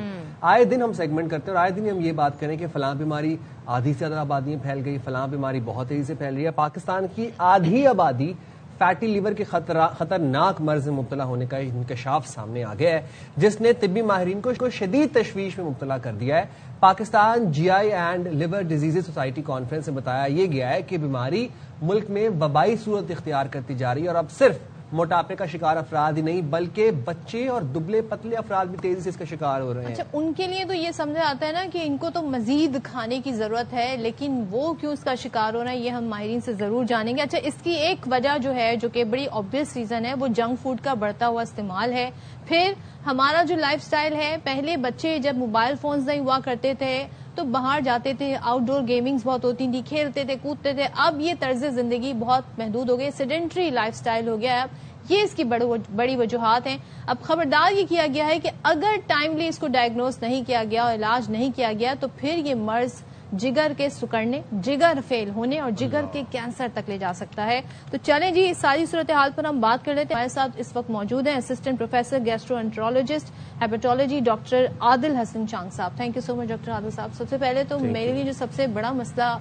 آئے دن ہم سیگمنٹ کرتے ہیں اور آئے دن ہم یہ بات کریں کہ فلاں بیماری آدھی سے زیادہ آبادی میں پھیل گئی، فلاں بیماری بہت تیزی سے پھیل رہی ہے۔ پاکستان کی آدھی آبادی فیٹی لیور کے خطرناک مرض میں مبتلا ہونے کا انکشاف سامنے آ گیا ہے، جس نے طبی ماہرین کو شدید تشویش میں مبتلا کر دیا ہے۔ Pakistan G I and liver disease society conference میں بتایا یہ گیا ہے کہ بیماری ملک میں وبائی صورت اختیار کرتی جا رہی ہے، اور اب صرف موٹاپے کا شکار افراد ہی نہیں بلکہ بچے اور دبلے پتلے افراد بھی تیزی سے اس کا شکار ہو رہے ہیں۔ اچھا، ان کے لیے تو یہ سمجھا آتا ہے نا کہ ان کو تو مزید کھانے کی ضرورت ہے، لیکن وہ کیوں اس کا شکار ہو رہا ہے یہ ہم ماہرین سے ضرور جانیں گے۔ اچھا، اس کی ایک وجہ جو ہے، جو کہ بڑی آبویس ریزن ہے، وہ جنک فوڈ کا بڑھتا ہوا استعمال ہے۔ پھر ہمارا جو لائف سٹائل ہے، پہلے بچے جب موبائل فونز نہیں ہوا کرتے تھے تو باہر جاتے تھے، آؤٹ ڈور گیمنگز بہت ہوتی تھی، کھیلتے تھے، کودتے تھے۔ اب یہ طرز زندگی بہت محدود ہو گئی، سیڈنٹری لائف سٹائل ہو گیا ہے۔ اب یہ اس کی بڑی وجوہات ہیں۔ اب خبردار یہ کیا گیا ہے کہ اگر ٹائملی اس کو ڈائگنوز نہیں کیا گیا اور علاج نہیں کیا گیا تو پھر یہ مرض جگر کے سکڑنے، جگر فیل ہونے اور جگر کے کینسر تک لے جا سکتا ہے۔ تو چلیں جی، اس ساری صورتحال پر ہم بات کر لیتے ہیں۔ ہمارے ساتھ اس وقت موجود ہیں assistant professor gastroenterologist hepatology doctor Adil Hassan Chang صاحب۔ Thank you so much doctor Adil صاحب۔ سب سے پہلے تو میرے لیے جو سب سے بڑا مسئلہ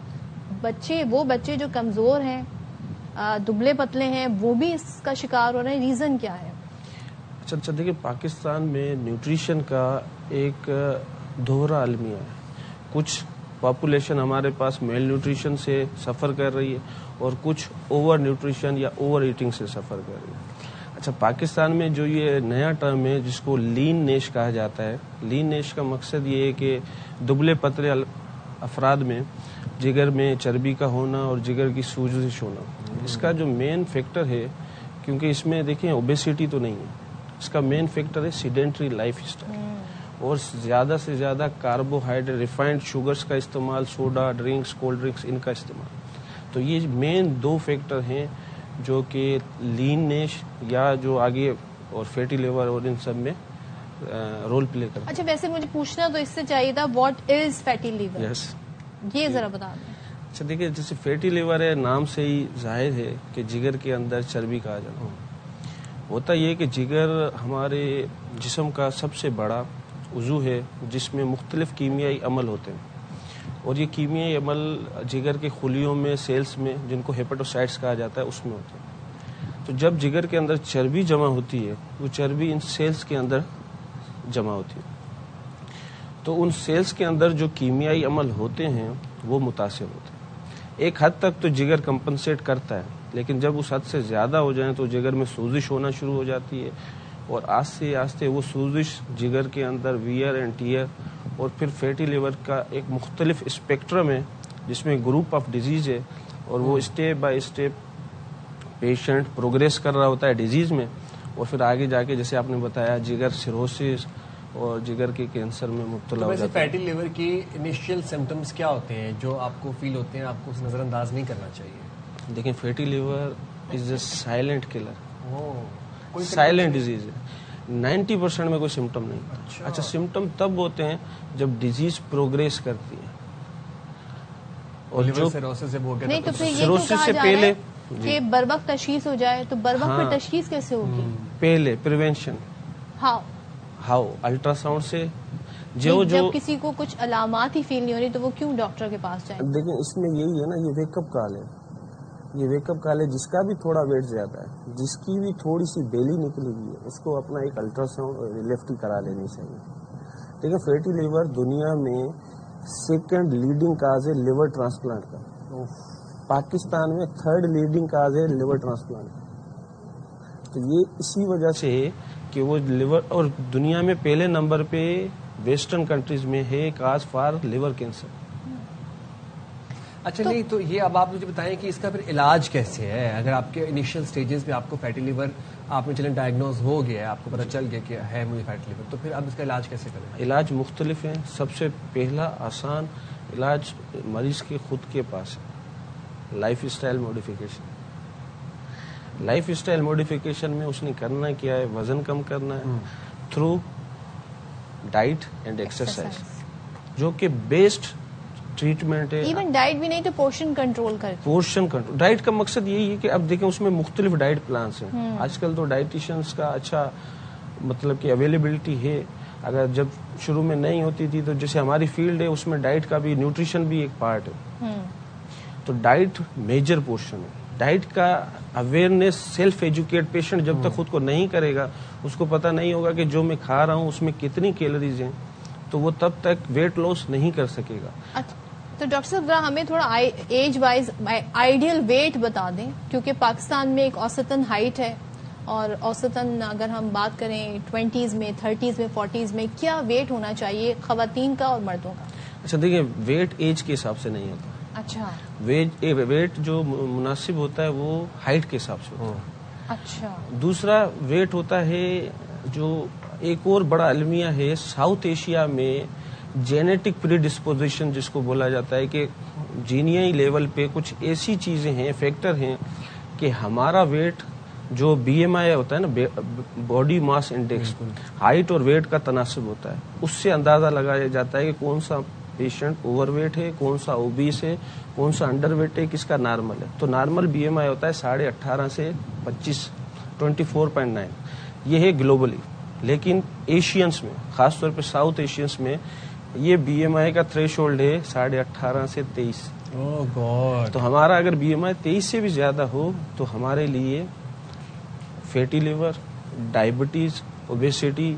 وہ بچے جو کمزور ہیں، دبلے پتلے ہیں، وہ بھی اس کا شکار ہو رہے ہیں، ریزن کیا ہے؟ اچھا دیکھیے، پاکستان میں نیوٹریشن کا ایک دوہرا المیہ ہے۔ کچھ پاپولیشن ہمارے پاس میل نیوٹریشن سے سفر کر رہی ہے اور کچھ اوور نیوٹریشن یا اوور ایٹنگ سے سفر کر رہی ہے۔ اچھا، پاکستان میں جو یہ نیا ٹرم ہے جس کو لین نیش کہا جاتا ہے، لین نیش کا مقصد یہ ہے کہ دبلے پتلے افراد میں جگر میں چربی کا ہونا اور جگر کی سوزش ہونا۔ اس کا جو مین فیکٹر ہے، کیونکہ اس میں دیکھیں اوبیسٹی تو نہیں ہے، اس کا مین فیکٹر ہے سیڈنٹری لائف اسٹائل اور زیادہ سے زیادہ کاربوہائیڈریٹ، ریفائنڈ شوگرز کا استعمال، سوڈا ڈرنکس، کولڈ ڈرنکس، ان کا استعمال۔ تو یہ مین 2 فیکٹر ہیں جو کہ لین نیش یا جو آگے اور فیٹی لیور اور ان سب میں رول پلے کرتے ہیں۔ اچھا، ویسے مجھے پوچھنا تو اس سے چاہیے تھا، واٹ از فیٹی لیور؟ یس، یہ ذرا بتا دیں. اچھا دیکھیے جیسے فیٹی لیور ہے نام سے ہی ظاہر ہے کہ جگر کے اندر چربی کہا جاتا ہے. ہوتا یہ کہ جگر ہمارے جسم کا سب سے بڑا عضو ہے جس میں مختلف کیمیائی عمل ہوتے ہیں اور یہ کیمیائی عمل جگر کے خلیوں میں سیلز میں جن کو ہیپاٹوسائٹس کہا جاتا ہے اس میں ہوتے ہیں. تو جب جگر کے اندر چربی جمع ہوتی ہے وہ چربی ان سیلز کے اندر جمع ہوتی ہے تو ان سیلز کے اندر جو کیمیائی عمل ہوتے ہیں وہ متاثر ہوتے ہیں. ایک حد تک تو جگر کمپنسیٹ کرتا ہے لیکن جب اس حد سے زیادہ ہو جائیں تو جگر میں سوزش ہونا شروع ہو جاتی ہے اور آہستہ آہستہ وہ سوزش جگر کے اندر ویئر اینڈ ٹیئر اور پھر فیٹی لیور کا ایک مختلف اسپیکٹرم ہے جس میں گروپ آف ڈیزیز ہے اور وہ step by step patient progress کر رہا ہوتا ہے ڈیزیز میں اور پھر آگے جا کے جیسے آپ نے بتایا جگر سیروسس اور جگر کے کینسر میں مبتلا ہو جاتا ہے. فیٹی لیور کی انیشیل سمٹمز کیا ہوتے ہیں جو آپ کو فیل ہوتے ہیں, آپ کو نظر انداز نہیں کرنا چاہیے؟ دیکھیں fatty liver is a silent killer, silent disease ہے. 90% میں کوئی سمٹم نہیں. اچھا سمٹم تب ہوتے ہیں جب ڈیزیز پروگریس کرتی ہے اور جو نہیں تو پھر یہ سے پہلے کہ بر وقت تشخیص ہو جائے تو بر وقت پھر تشخیص کیسے ہوگی؟ پہلے پریونشن ہاؤ الٹرا ساؤنڈ سے جب کسی کو کچھ علامات ہی فیل نہیں ہو رہی تو وہ کیوں ڈاکٹر کے پاس جائیں؟ لیکن اس میں یہی ہے نا یہ ویک اپ کال ہے, یہ ویک اپ کال ہے جس کا بھی تھوڑا ویٹ زیادہ ہے جس کی بھی تھوڑی سی بیلی نکلی ہوئی ہے اس کو اپنا ایک الٹرا ساؤنڈ لیفٹی کرا لینی چاہیے. لیکن فیٹی لیور دنیا میں سیکنڈ لیڈنگ کاز ہے لیور ٹرانسپلانٹ کا. پاکستان میں تھرڈ لیڈنگ کاز ہے لیور ٹرانسپلانٹ. تو یہ اسی وجہ سے ہے کہ وہ لیور اور دنیا میں پہلے نمبر پہ ویسٹرن کنٹریز میں ہے کاز فار لیور کینسر. اچھا نہیں تو یہ اب آپ مجھے بتائیں کہ اس کا پھر علاج کیسے ہے؟ اگر آپ کے انیشیل سٹیجز میں آپ کو فیٹی لیور آپ نے چلیں ڈائگنوز ہو گیا, آپ کو پتہ چل گیا کہ ہے مجھے فیٹی لیور, تو پھر اب اس کا علاج کیسے کریں؟ علاج مختلف ہیں. سب سے پہلا آسان علاج مریض کے خود کے پاس ہے, life style modification. Life style modification میں اس نے کرنا کیا ہے, وزن کم کرنا ہے تھرو ڈائٹ اینڈ ایکسرسائز جو کہ بیسڈ ٹریٹمنٹ ہے. ایون ڈائٹ بھی نہیں تو پورشن کنٹرول کر. پورشن کنٹرول ڈائٹ کا مقصد یہی ہے کہ اب دیکھیں اس میں مختلف ڈائٹ پلانس ہیں. آج کل تو ڈائٹیشنس کا اچھا مطلب کہ اویلیبلٹی ہے. اگر جب شروع میں نہیں ہوتی تھی تو جیسے ہماری فیلڈ ہے اس میں ڈائٹ کا بھی نیوٹریشن بھی ایک پارٹ ہے. تو ڈائٹ میجر پورشن ہے. ڈائٹ کا اویئرنیس سیلف ایجوکیٹ پیشنٹ جب تک خود کو نہیں کرے گا, اس کو پتہ نہیں ہوگا کہ جو میں کھا رہا ہوں اس میں کتنی کیلوریز ہیں, تو وہ تب تک ویٹ لاس نہیں کر سکے گا. تو ڈاکٹر صاحب ذرا ہمیں تھوڑا ایج وائز آئیڈیل ویٹ بتا دیں, کیونکہ پاکستان میں ایک اوسطاً ہائٹ ہے اور اوسطاً اگر ہم بات کریں 20s میں 30s میں 40s میں کیا ویٹ ہونا چاہیے خواتین کا اور مردوں کا؟ اچھا دیکھیں ویٹ ایج کے حساب سے نہیں ہوتا. اچھا ویٹ جو مناسب ہوتا ہے وہ ہائٹ کے حساب سے ہوتا ہے. اچھا دوسرا ویٹ ہوتا ہے جو ایک اور بڑا المیہ ہے ساؤتھ ایشیا میں جینیٹک پری ڈسپوزیشن جس کو بولا جاتا ہے کہ جینیائی لیول پہ کچھ ایسی چیزیں ہیں فیکٹر ہیں کہ ہمارا ویٹ جو بی ایم آئی ہوتا ہے نا باڈی ماس انڈیکس ہائٹ اور ویٹ کا تناسب ہوتا ہے, اس سے اندازہ لگایا جاتا ہے کہ کون سا پیشنٹ اوور ویٹ ہے, کون سا اوبیس ہے, کون سا انڈر ویٹ ہے, کس کا نارمل ہے. تو نارمل بی ایم آئی ہوتا ہے 18.5 سے 25 24.9. یہ ہے گلوبلی. لیکن ایشینس میں خاص طور پہ ساؤتھ ایشینس میں یہ بی ایم آئی کا تھریش ہولڈ ہے 18.5 سے 23. تو ہمارا اگر بی ایم آئی 23 سے بھی زیادہ ہو تو ہمارے لیے fatty liver, diabetes, obesity,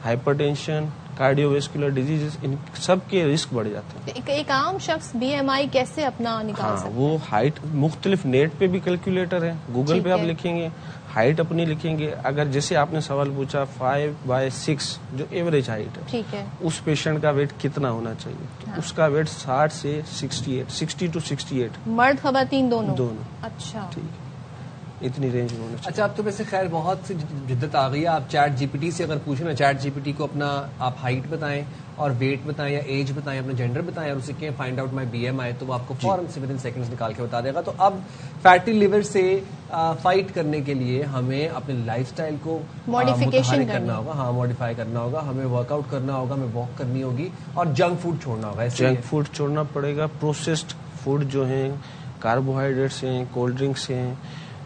hypertension, cardiovascular disease ان سب کے رسک بڑھ جاتے ہیں. ایک عام شخص بی ایم آئی کیسے اپنا نکال سکتا ہے؟ وہ ہائٹ مختلف نیٹ پہ بھی کیلکولیٹر ہے, گوگل پہ آپ لکھیں گے ہائٹ اپنی لکھیں گے. اگر جیسے آپ نے سوال پوچھا 5/6 جو ایوریج ہائٹ ہے, ٹھیک ہے, اس پیشنٹ کا ویٹ کتنا ہونا چاہیے؟ تو اس کا ویٹ 60 سے 60 to 68. مرد خواتین دونوں. اچھا ٹھیک ہے, اتنی رینج میں ہونا چاہیے. اچھا اب تو ویسے خیر بہت سی جدت آ گئی ہے. آپ چیٹ جی پی ٹی سے اگر پوچھیں نا, چیٹ جی پی ٹی کو اپنا آپ ہائٹ بتائیں اور ویٹ بتائیں یا ایج بتائیں, اپنا جینڈر بتائیں اور اسے کہیں find out my B M I, تو وہ آپ کو فوراً سے ود ان سیکنڈز نکال کے بتا دے گا. تو اب فیٹی لیور سے فائٹ کرنے کے لیے ہمیں اپنے لائف سٹائل کو ماڈیفیکیشن کرنا ہوگا. ہاں ماڈیفائی کرنا ہوگا, ہمیں ورک آؤٹ کرنا ہوگا, ہمیں واک کرنی ہوگی اور جنک فوڈ چھوڑنا ہوگا. جنک فوڈ چھوڑنا پڑے گا. پروسیسڈ فوڈ جو ہیں, کاربوہائیڈریٹس ہیں, کولڈ ڈرنکس ہیں,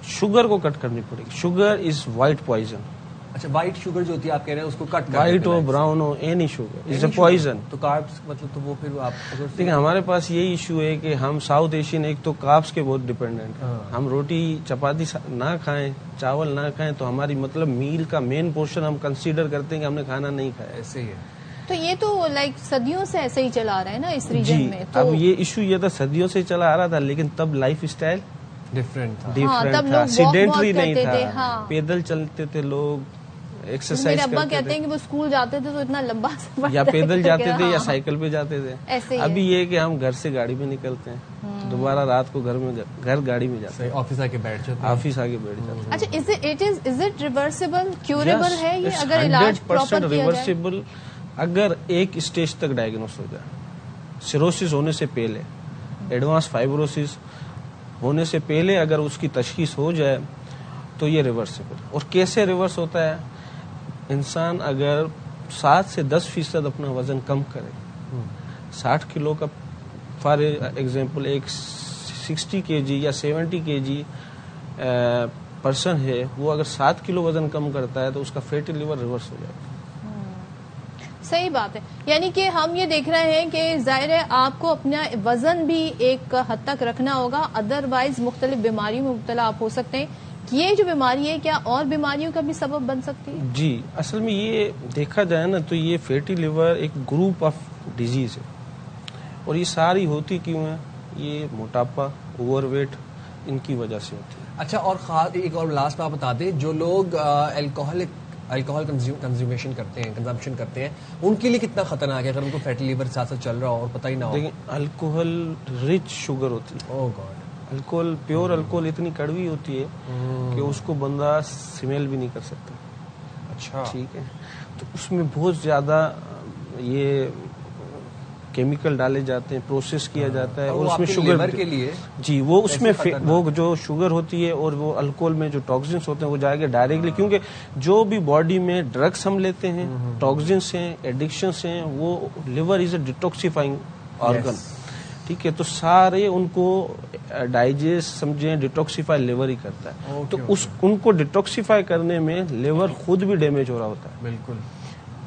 شوگر کو کٹ کرنی پڑے گی. Sugar is white poison. اچھا وائٹ شوگر جو ہوتی ہے آپ کہہ رہے ہیں اس کو کٹ کرنا, white who brown who, any sugar is a poison. تو کاربس مطلب تو وہ پھر آپ دیکھیں ہمارے پاس یہی ایشو ہے کہ ہم ساؤتھ ایشین ایک تو کاربس کے بہت ڈیپینڈنٹ ہیں. ہم روٹی چپاتی نہ کھائیں, چاول نہ کھائیں تو ہماری مطلب میل کا مین پورشن ہم کنسیڈر کرتے ہیں کہ ہم نے کھانا نہیں کھایا. ایسے ہی ہے. تو یہ تو لائک صدیوں سے ایسے ہی چلا آ رہا ہے نا اس ریجن میں. اب یہ ایشو یہ تھا صدیوں سے چلا آ رہا تھا, لیکن تب لائف اسٹائل ڈفرینٹ تھا, سیڈینٹری نہیں تھا, پیدل چلتے تھے لوگ, ایکسرسائز میرے ابا کہتے ہیں کہ وہ اسکول جاتے تھے تو اتنا لمبا سفر یا پیدل جاتے تھے یا سائیکل پہ جاتے تھے. ابھی یہ کہ ہم گھر سے گاڑی میں نکلتے ہیں, دوبارہ رات کو گھر گاڑی میں جاتے ہیں, آفس آ کے بیٹھ جاتے ہیں. اچھا از اٹ ریورسیبل, کیوریبل ہے یہ اگر علاج پراپر کیا ریورسیبل اگر ایک اسٹیج تک ڈائگنوس ہو جائے, سیروسس ہونے سے پہلے, ایڈوانس فائبروسس ہونے سے پہلے اگر اس کی تشخیص ہو جائے تو یہ ریورسیبل. اور کیسے ریورس ہوتا ہے؟ انسان اگر 7 سے 10% اپنا وزن کم کرے, 60 کلو کا فار ایگزامپل ایک 60 kg یا 70 kg پرسن ہے, وہ اگر 7 کلو وزن کم کرتا ہے تو اس کا فیٹی لیور ریورس ہو جائے گا. صحیح بات ہے. یعنی کہ ہم یہ دیکھ رہے ہیں کہ ظاہر ہے آپ کو اپنا وزن بھی ایک حد تک رکھنا ہوگا, ادروائز مختلف بیماریوں میں مبتلا آپ ہو سکتے ہیں. یہ جو بیماری ہے کیا اور بیماریوں کا بھی سبب بن سکتی ہے؟ جی, اصل میں یہ دیکھا جائے نا تو یہ فیٹی لیور ایک گروپ آف ڈیزیز ہے, اور یہ ساری ہوتی کیوں ہے؟ یہ موٹاپا, اوور ویٹ, ان کی وجہ سے ہوتی ہے. اچھا, اور خاص ایک اور لاسٹ میں آپ بتا دیں, جو لوگ الکوہل کنزیومیشن کرتے ہیں, کنزمپشن کرتے ہیں, ان کے لیے کتنا خطرناک ہے اگر ان کو فیٹی لیور ساتھ ساتھ چل رہا ہو اور پتہ ہی نہ ہو؟ دیکھیں الکوہل رچ شوگر ہوتی ہے. اوہ گاڈ. الکوہل, پیور الکوہل اتنی کڑوی ہوتی ہے کہ اس کو بندہ سمیل بھی نہیں کر سکتا. اچھا ٹھیک ہے, تو اس میں بہت زیادہ یہ کیمیکل ڈالے جاتے ہیں, پروسیس کیا جاتا ہے, اور اس میں شوگر کے لیے جی وہ اس میں وہ جو شوگر ہوتی ہے اور وہ الکوہل میں جو ٹاکسنس ہوتے ہیں وہ جائے گا ڈائریکٹلی, کیونکہ جو بھی باڈی میں ڈرگس ہم لیتے ہیں, ٹاکسنس ہیں, ایڈکشنس ہیں, وہ لیور از اے ڈیٹاکسیفائنگ آرگن. ٹھیک ہے, تو سارے ان کو ڈائجسٹ سمجھیں ڈیٹاکسیفائی لیور ہی کرتا ہے. تو ان کو ڈیٹاکسیفائی کرنے میں لیور خود بھی ڈیمیج ہو رہا ہوتا ہے. بالکل.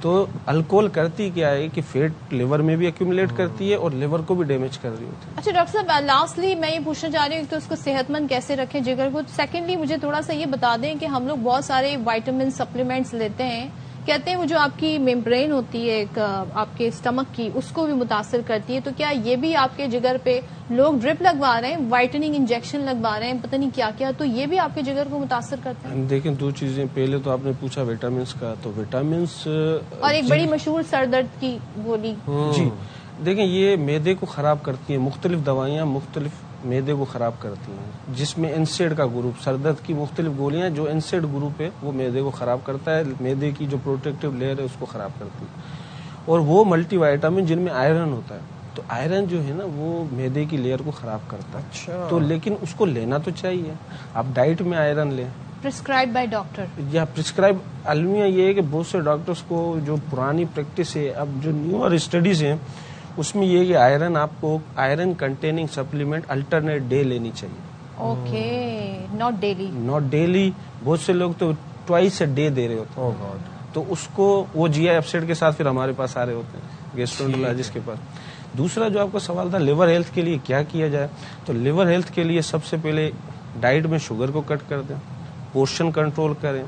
تو الکوہل کرتی کیا ہے کہ فیٹ لیور میں بھی ایکومولیٹ کرتی ہے اور لیور کو بھی ڈیمیج کر رہی ہوتی ہے. اچھا ڈاکٹر صاحب, لاسٹلی میں یہ پوچھنا چاہ رہی ہوں کہ اس کو صحت مند کیسے رکھیں جگر کو. سیکنڈلی مجھے تھوڑا سا یہ بتا دیں کہ ہم لوگ بہت سارے وائٹامن سپلیمنٹس لیتے ہیں, کہتے ہیں وہ جو آپ کی ممبرین ہوتی ہے ایک آپ کے اسٹمک کی, اس کو بھی متاثر کرتی ہے. تو کیا یہ بھی آپ کے جگر پہ لوگ ڈرپ لگوا رہے ہیں, وائٹننگ انجیکشن لگوا رہے ہیں, پتہ نہیں کیا کیا, تو یہ بھی آپ کے جگر کو متاثر کرتے ہیں؟ دیکھیں دو چیزیں, پہلے تو آپ نے پوچھا وٹامنس کا, تو وٹامنس اور ایک بڑی مشہور سر درد کی گولی. جی دیکھیں یہ معدے کو خراب کرتی ہیں, مختلف دوائیاں مختلف معدے کو خراب کرتی ہیں, جس میں انسیڈ کا گروپ, سر درد کی مختلف گولیاں جو انسیڈ گروپ ہے وہ معدے کو خراب کرتا ہے, معدے کی جو پروٹیکٹیو لیئر ہے اس کو خراب کرتی ہے. اور وہ ملٹی وائٹامن جن میں آئرن ہوتا ہے, تو آئرن جو ہے نا وہ معدے کی لیئر کو خراب کرتا ہے. اچھا. تو لیکن اس کو لینا تو چاہیے, آپ ڈائٹ میں آئرن لیں, پرسکرائب بائی ڈاکٹر, یا پرسکرائب. المیہ یہ ہے کہ بہت سے ڈاکٹرز کو جو پرانی پریکٹس ہے, اب جو نیور اسٹڈیز ہیں اس میں یہ کہ آئرن آپ کو iron containing supplement alternate day لینی چاہیے. Okay, not daily. Not daily, بہت سے لوگ تو ٹوائس اے ڈے دے رہے ہوتے ہیں. تو اس کو وہ جی آئی ایپسائڈ کے ساتھ پھر ہمارے پاس آ رہے ہوتے ہیں گیسٹرونٹرولوجسٹ کے پاس. دوسرا جو آپ کا سوال تھا لیور ہیلتھ کے لیے کیا کیا جائے, تو لیور ہیلتھ کے لیے سب سے پہلے ڈائٹ میں شوگر کو کٹ کر دیں, پورشن کنٹرول کریں,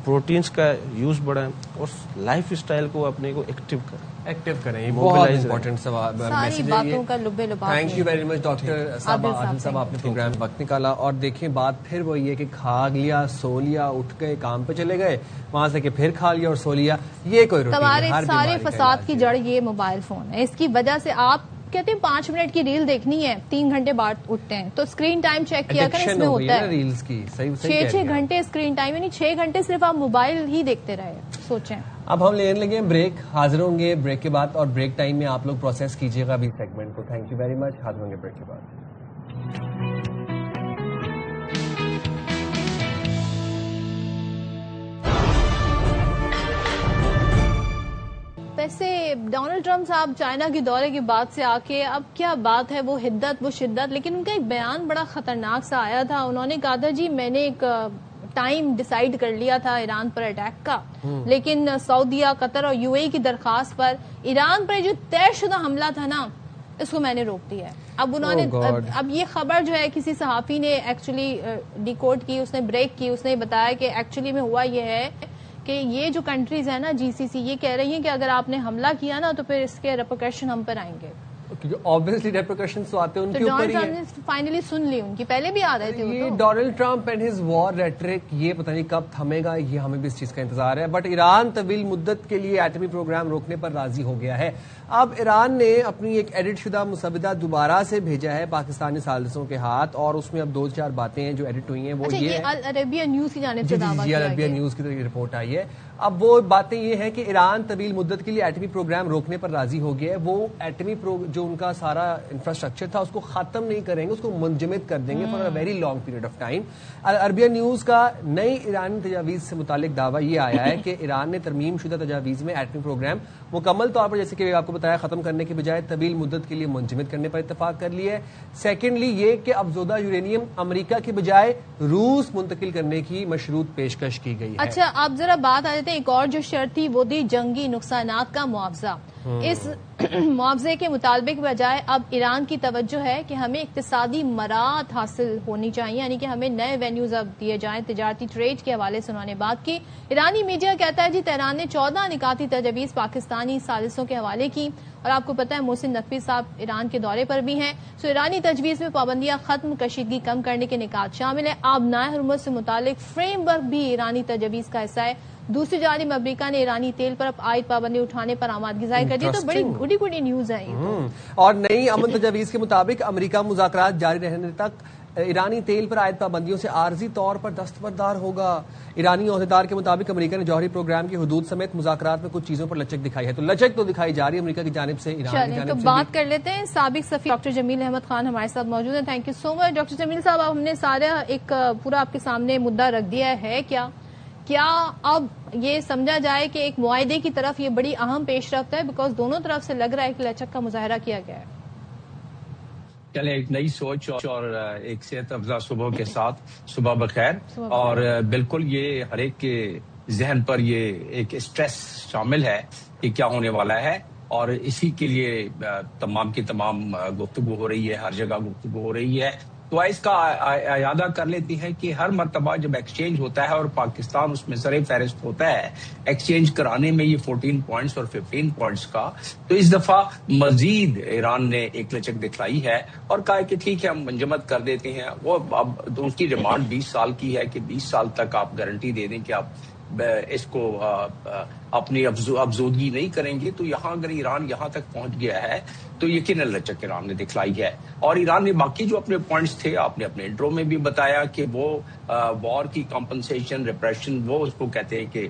پروٹینز کا یوز بڑھائیں, اور لائف اسٹائل کو اپنے کو ایکٹیو کریں. یہ بہت امپورٹنٹ سوال ساری باتوں کا لبے لباب. Thank you very much doctor صاحب, عادل صاحب, آپ نے پروگرام وقت نکالا. اور دیکھیں بات پھر وہی ہے کہ کھا لیا, سو لیا, اٹھ گئے, کام پہ چلے گئے, وہاں سے کہ پھر کھا لیا اور سو لیا, یہ کوئی روٹین نہیں. تمہارے سارے فساد کی جڑ یہ موبائل فون ہے. اس کی وجہ سے آپ کہتے ہیں 5 منٹ کی ریل دیکھنی ہے, 3 گھنٹے بعد اٹھتے ہیں, تو اسکرین ٹائم چیک کیا کریں, اس میں ہوتا ہے ریلز کی 6 گھنٹے اسکرین ٹائم, یعنی 6 گھنٹے صرف آپ موبائل ہی دیکھتے رہے. سوچیں. اب ہم لینے لگے بریک, حاضر ہوں گے بریک کے بعد, اور بریک ٹائم میں آپ لوگ پروسیس کیجیے گا ابھی سیگمنٹ کو. تھینک یو ویری مچ, حاضر ہوں گے بریک کے بعد. ویسے ڈونلڈ ٹرمپ صاحب چائنا کے دورے کے بعد سے آ کے اب کیا بات ہے، وہ حدت وہ شدت، لیکن ان کا ایک بیان بڑا خطرناک سا آیا تھا. انہوں نے کہا تھا جی میں نے ایک ٹائم ڈیسائیڈ کر لیا تھا ایران پر اٹیک کا، لیکن سعودیہ، قطر اور یو اے ای کی درخواست پر ایران پر جو طے شدہ حملہ تھا نا اس کو میں نے روک دیا ہے. اب انہوں نے اب یہ خبر جو ہے کسی صحافی نے ایکچولی ڈیکوڈ کی، اس نے بریک کی، اس نے بتایا کہ ایکچولی میں ہوا یہ ہے کہ یہ جو کنٹریز ہیں نا جی سی سی، یہ کہہ رہی ہیں کہ اگر آپ نے حملہ کیا نا تو پھر اس کے ریپرکشن ہم پر آئیں گے. کیونکہ آبویسلی ریپرکشنز تو آتے ہیں ان کے اوپر ہی. ڈونلڈ ٹرمپ نے فائنلی سن لی ان کی، پہلے بھی آ رہے تھے. یہ Donald Trump and his war rhetoric یہ پتہ نہیں کب تھمے گا، یہ ہمیں بھی اس چیز کا انتظار ہے. بٹ ایران طویل مدت کے لیے ایٹمی پروگرام روکنے پر راضی ہو گیا ہے. اب ایران نے اپنی ایک ایڈٹ شدہ مسودہ دوبارہ سے بھیجا ہے پاکستانی ثالثوں کے ہاتھ، اور اس میں اب 2-4 باتیں ہیں جو ایڈٹ ہوئی ہیں. وہ یہ عربیہ نیوز کی جانب سے دعویٰ کیا گیا، عربیہ نیوز کی رپورٹ آئی ہے. اب وہ باتیں یہ ہیں کہ ایران طویل مدت کے لیے ایٹمی پروگرام روکنے پر راضی ہو گیا ہے. وہ ایٹمی جو ان کا سارا انفراسٹرکچر تھا اس کو ختم نہیں کریں گے، اس کو منجمد کر دیں گے for a very long period of time. Arabia news کا نئی ایرانی تجاویز سے متعلق دعویٰ یہ آیا ہے کہ ایران نے ترمیم شدہ تجاویز میں ایٹمی پروگرام مکمل طور پر، جیسے کہ آپ کو بتایا، ختم کرنے کے بجائے طویل مدت کے لیے منجمد کرنے پر اتفاق کر لیا ہے. سیکنڈلی یہ کہ افزودہ یورینیم امریکہ کے بجائے روس منتقل کرنے کی مشروط پیشکش کی گئی ہے. اچھا اب ذرا بات آ جاتے ہیں، ایک اور جو شرط تھی وہ تھی جنگی نقصانات کا معاوضہ. اس معاوضے کے مطالبے کے بجائے اب ایران کی توجہ ہے کہ ہمیں اقتصادی مراعات حاصل ہونی چاہیے، یعنی کہ ہمیں نئے وینیوز اب دیے جائیں. تجارتی ٹریڈ کے حوالے سے انہوں نے بات کی. ایرانی میڈیا کہتا ہے جی تہران نے 14 نکاتی تجاویز پاکستانی ثالثوں کے حوالے کی، اور آپ کو پتا ہے محسن نقوی صاحب ایران کے دورے پر بھی ہیں. سو ایرانی تجویز میں پابندیاں ختم، کشیدگی کم کرنے کے نکات شامل ہیں. آبنائے حرمت سے متعلق فریم ورک بھی ایرانی تجویز کا حصہ ہے. دوسری جانب امریکہ نے ایرانی تیل پر اب عائد پابندی اٹھانے پر آمادگی ظاہر کر دی. تو بڑی گڈی نیوز ہے. اور نئی امن تجاویز کے مطابق امریکہ مذاکرات جاری رہنے تک ایرانی تیل پر عائد پابندیوں سے عارضی طور پر دستبردار ہوگا. ایرانی عہدیدار کے مطابق امریکہ نے جوہری پروگرام کی حدود سمیت مذاکرات میں کچھ چیزوں پر لچک دکھائی ہے. تو لچک تو دکھائی جا رہی ہے امریکہ کی جانب سے، ایران کی جانب سے. تو بات کر لیتے ہیں، سابق سفیر ڈاکٹر جمیل احمد خان ہمارے ساتھ موجود ہیں. Thank you so much doctor Jamil صاحب. اب ہم نے سارا ایک پورا آپ کے سامنے مدعا رکھ دیا ہے. کیا اب یہ سمجھا جائے کہ ایک معاہدے کی طرف یہ بڑی اہم پیش رفت ہے، بیکاز دونوں طرف سے لگ رہا ہے کہ لچک کا مظاہرہ کیا گیا ہے. چلیں ایک نئی سوچ اور ایک صحت افزا صبح کے ساتھ صبح بخیر. اور بالکل یہ ہر ایک کے ذہن پر یہ ایک اسٹریس شامل ہے کہ کیا ہونے والا ہے، اور اسی کے لیے تمام کی تمام گفتگو ہو رہی ہے، ہر جگہ گفتگو ہو رہی ہے. تو اس کا اعادہ کر لیتی ہے کہ ہر مرتبہ جب ایکسچینج ہوتا ہے اور پاکستان اس میں سر فہرست ہوتا ہے ایکسچینج کرانے میں یہ 14 پوائنٹس اور 15 پوائنٹس کا، تو اس دفعہ مزید ایران نے ایک لچک دکھلائی ہے اور کہا کہ ٹھیک ہے ہم منجمد کر دیتے ہیں. وہ اب ان کی ڈیمانڈ 20 سال کی ہے کہ 20 سال تک آپ گارنٹی دے دیں کہ آپ اس کو اپنی افزودگی نہیں کریں گے. تو یہاں اگر ایران یہاں تک پہنچ گیا ہے تو یقیناً لچک ایران نے دکھلائی ہے. اور ایران نے باقی جو اپنے پوائنٹس تھے، آپ نے اپنے انٹرو میں بھی بتایا کہ وہ وار کی کمپنسیشن، ریپریشن، وہ اس کو کہتے ہیں کہ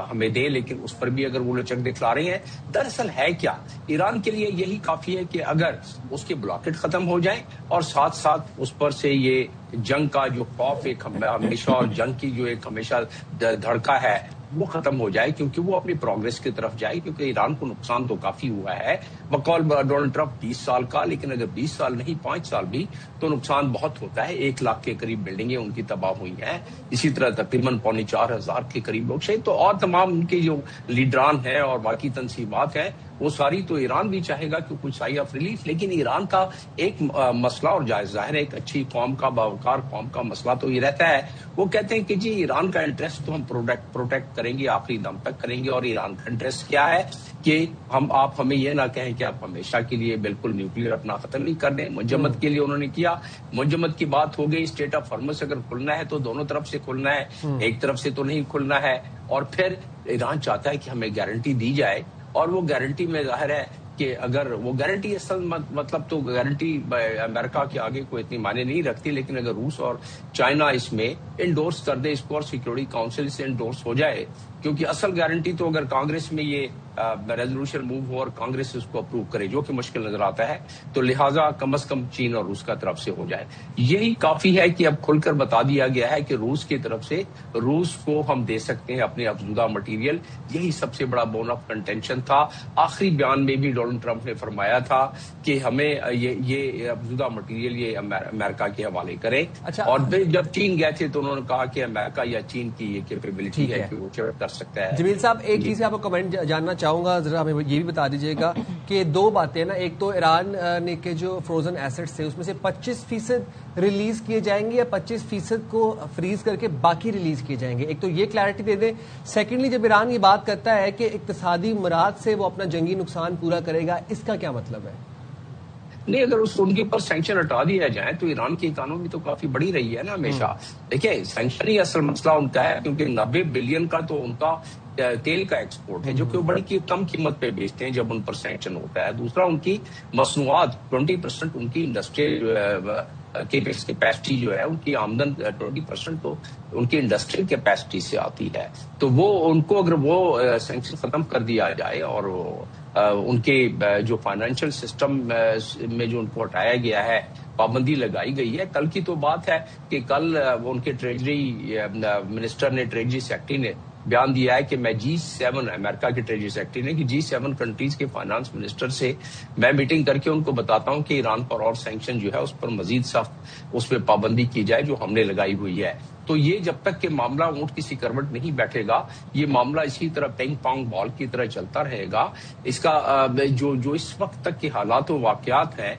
ہمیں دے، لیکن اس پر بھی اگر وہ لچک دکھلا رہے ہیں. دراصل ہے کیا، ایران کے لیے یہی کافی ہے کہ اگر اس کے بلاکٹ ختم ہو جائیں اور ساتھ ساتھ اس پر سے یہ جنگ کا جو خوف ایک ہمیشہ، اور جنگ کی جو ایک ہمیشہ دھڑکا ہے وہ ختم ہو جائے، کیونکہ وہ اپنی پروگریس کی طرف جائے. کیونکہ ایران کو نقصان تو کافی ہوا ہے بقول ڈونلڈ ٹرمپ 20 سال کا، لیکن اگر 20 سال نہیں 5 سال بھی تو نقصان بہت ہوتا ہے. 1 لاکھ کے قریب بلڈنگیں ان کی تباہ ہوئی ہیں، اسی طرح تقریباً 4,500 کے قریب لوگ شہید. تو اور تمام ان کے جو لیڈران ہیں اور باقی تنظیمات ہیں وہ ساری، تو ایران بھی چاہے گا کہ کچھ سائی آف ریلیف. لیکن ایران کا ایک مسئلہ، اور ظاہر ہے ایک اچھی قوم کا، باوقار قوم کا مسئلہ تو یہ رہتا ہے، وہ کہتے ہیں کہ جی ایران کا انٹرسٹ تو ہم پروٹیکٹ کریں گے، آخری دم تک کریں گے. اور ایران کا انٹرسٹ کیا ہے کہ آپ ہمیں یہ نہ کہیں کہ آپ ہمیشہ کے لیے بالکل نیوکلیر اپنا ختم نہیں کر دیں. منجمد کے لیے انہوں نے کیا، منجمد کی بات ہو گئی. اسٹیٹ آف ہرمز اگر کھلنا ہے تو دونوں طرف سے کھلنا ہے، ایک طرف سے تو نہیں کھلنا ہے. اور پھر ایران چاہتا ہے کہ ہمیں گارنٹی دی جائے، اور وہ گارنٹی میں ظاہر ہے کہ اگر وہ گارنٹی اصل مطلب تو گارنٹی امریکہ کے آگے کوئی اتنی معنی نہیں رکھتی، لیکن اگر روس اور چائنا اس میں انڈورس کر دے اس کو اور سیکورٹی کاؤنسل سے انڈورس ہو جائے، کیونکہ اصل گارنٹی تو اگر کانگریس میں یہ ریزولوشن موو ہو اور کانگریس اس کو اپروو کرے، جو کہ مشکل نظر آتا ہے، تو لہٰذا کم از کم چین اور روس کا طرف سے ہو جائے۔ یہی کافی ہے کہ اب کھل کر بتا دیا گیا ہے کہ روس کی طرف سے روس کو ہم دے سکتے ہیں اپنے افزودہ مٹیریل، یہی سب سے بڑا بون آف کنٹینشن تھا۔ آخری بیان میں بھی ڈونلڈ ٹرمپ نے فرمایا تھا کہ ہمیں یہ افزودہ مٹیریل یہ امریکہ کے حوالے کریں، اور جب چین گئے تھے تو انہوں نے کہا کہ امریکہ یا چین کی یہ کیپیبلٹی ہے کہ وہ کر سکتا ہے۔ جمیل صاحب ایک چیز آپ کو کمنٹ جاننا چاہوں گا، ذرا ہمیں یہ بھی بتا دیجیے گا کہ دو باتیں نا، ایک تو ایران نے کے جو فروزن ایسٹس تھے اس میں سے 25% ریلیز کیے جائیں گے یا 25% کو فریز کر کے باقی ریلیز کیے جائیں گے، ایک تو یہ کلیئرٹی دے دیں۔ سیکنڈلی جب ایران یہ بات کرتا ہے کہ اقتصادی مراد سے وہ اپنا جنگی نقصان پورا کرے گا، اس کا کیا مطلب ہے؟ نہیں، اگر ان کے اوپر سینکشن ہٹا دیا جائے تو ایران کی اکانومی تو کافی بڑی رہی ہے نا ہمیشہ۔ دیکھیے سینکشن ہی اصل مسئلہ ان کا ہے، کیونکہ 90 بلین کا تو ان کا تیل کا ایکسپورٹ ہے جو کہ وہ بڑی کم قیمت پہ بیچتے ہیں جب ان پر سینکشن ہوتا ہے۔ دوسرا ان کی مصنوعات 20% ان کی انڈسٹریل کیپیسٹی جو ہے، ان کی آمدن 20% تو ان کی انڈسٹریل کیپیسٹی سے آتی ہے، تو وہ ان کو اگر وہ سینکشن ختم کر دیا جائے اور ان کے جو فائنینشیل سسٹم میں جو ان کو ہٹایا گیا ہے، پابندی لگائی گئی ہے۔ کل کی تو بات ہے کہ کل ان کے ٹریجری منسٹر نے، ٹریجری سیکرٹری نے بیان دیا ہے کہ میں G7 امریکہ کے ٹریجری سیکرٹری نے کہ G7 کنٹریز کے فائنانس منسٹر سے میں میٹنگ کر کے ان کو بتاتا ہوں کہ ایران پر اور سینکشن جو ہے اس پر مزید سخت اس پہ پابندی کی جائے جو ہم نے لگائی ہوئی ہے۔ تو یہ جب تک کہ معاملہ اونٹ کسی کروٹ نہیں بیٹھے گا، یہ معاملہ اسی طرح پینگ پانگ بال کی طرح چلتا رہے گا۔ اس کا جو اس وقت تک کے حالات و واقعات ہیں،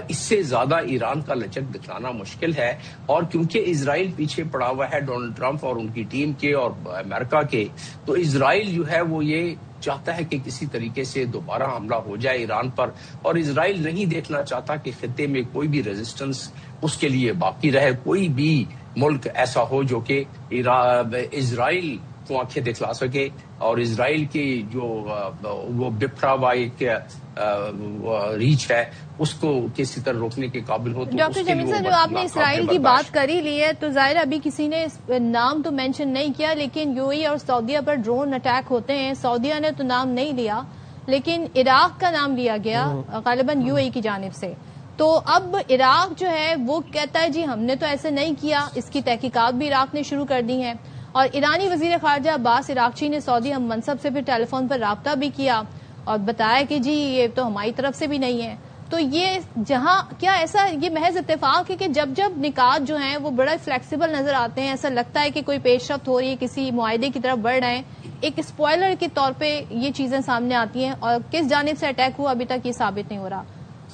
اس سے زیادہ ایران کا لچک دکھلانا مشکل ہے، اور کیونکہ اسرائیل پیچھے پڑا ہوا ہے ڈونلڈ ٹرمپ اور ان کی ٹیم کے اور امریکہ کے، تو اسرائیل جو ہے وہ یہ چاہتا ہے کہ کسی طریقے سے دوبارہ حملہ ہو جائے ایران پر، اور اسرائیل نہیں دیکھنا چاہتا کہ خطے میں کوئی بھی ریزسٹنس اس کے لیے باقی رہے، کوئی بھی ملک ایسا ہو جو کہ اسرائیل کو آنکھیں دکھلا سکے اور اسرائیل کی جو وہ بکھرا ہوا ایک ریچ ہے اس کو کسی طرح روکنے کے قابل ہو۔ ڈاکٹر جمیل صاحب، جو آپ نے اسرائیل کی بات کری لی ہے، تو ظاہر ابھی کسی نے نام تو مینشن نہیں کیا، لیکن یو اے اور سعودیہ پر ڈرون اٹیک ہوتے ہیں۔ سعودیہ نے تو نام نہیں لیا، لیکن عراق کا نام لیا گیا غالباً یو اے کی جانب سے۔ تو اب عراق جو ہے وہ کہتا ہے جی ہم نے تو ایسے نہیں کیا، اس کی تحقیقات بھی عراق نے شروع کر دی ہیں، اور ایرانی وزیر خارجہ عباس عراقچی نے سعودی ہم منصب سے پھر ٹیلی فون پر رابطہ بھی کیا اور بتایا کہ جی یہ تو ہماری طرف سے بھی نہیں ہے۔ تو یہ جہاں کیا ایسا یہ محض اتفاق ہے کہ جب جب نکات جو ہیں وہ بڑا فلیکسیبل نظر آتے ہیں، ایسا لگتا ہے کہ کوئی پیش رفت ہو رہی ہے، کسی معاہدے کی طرف بڑھ رہے ہیں، ایک اسپوائلر کے طور پہ یہ چیزیں سامنے آتی ہیں، اور کس جانب سے اٹیک ہوا ابھی تک یہ ثابت نہیں ہو رہا۔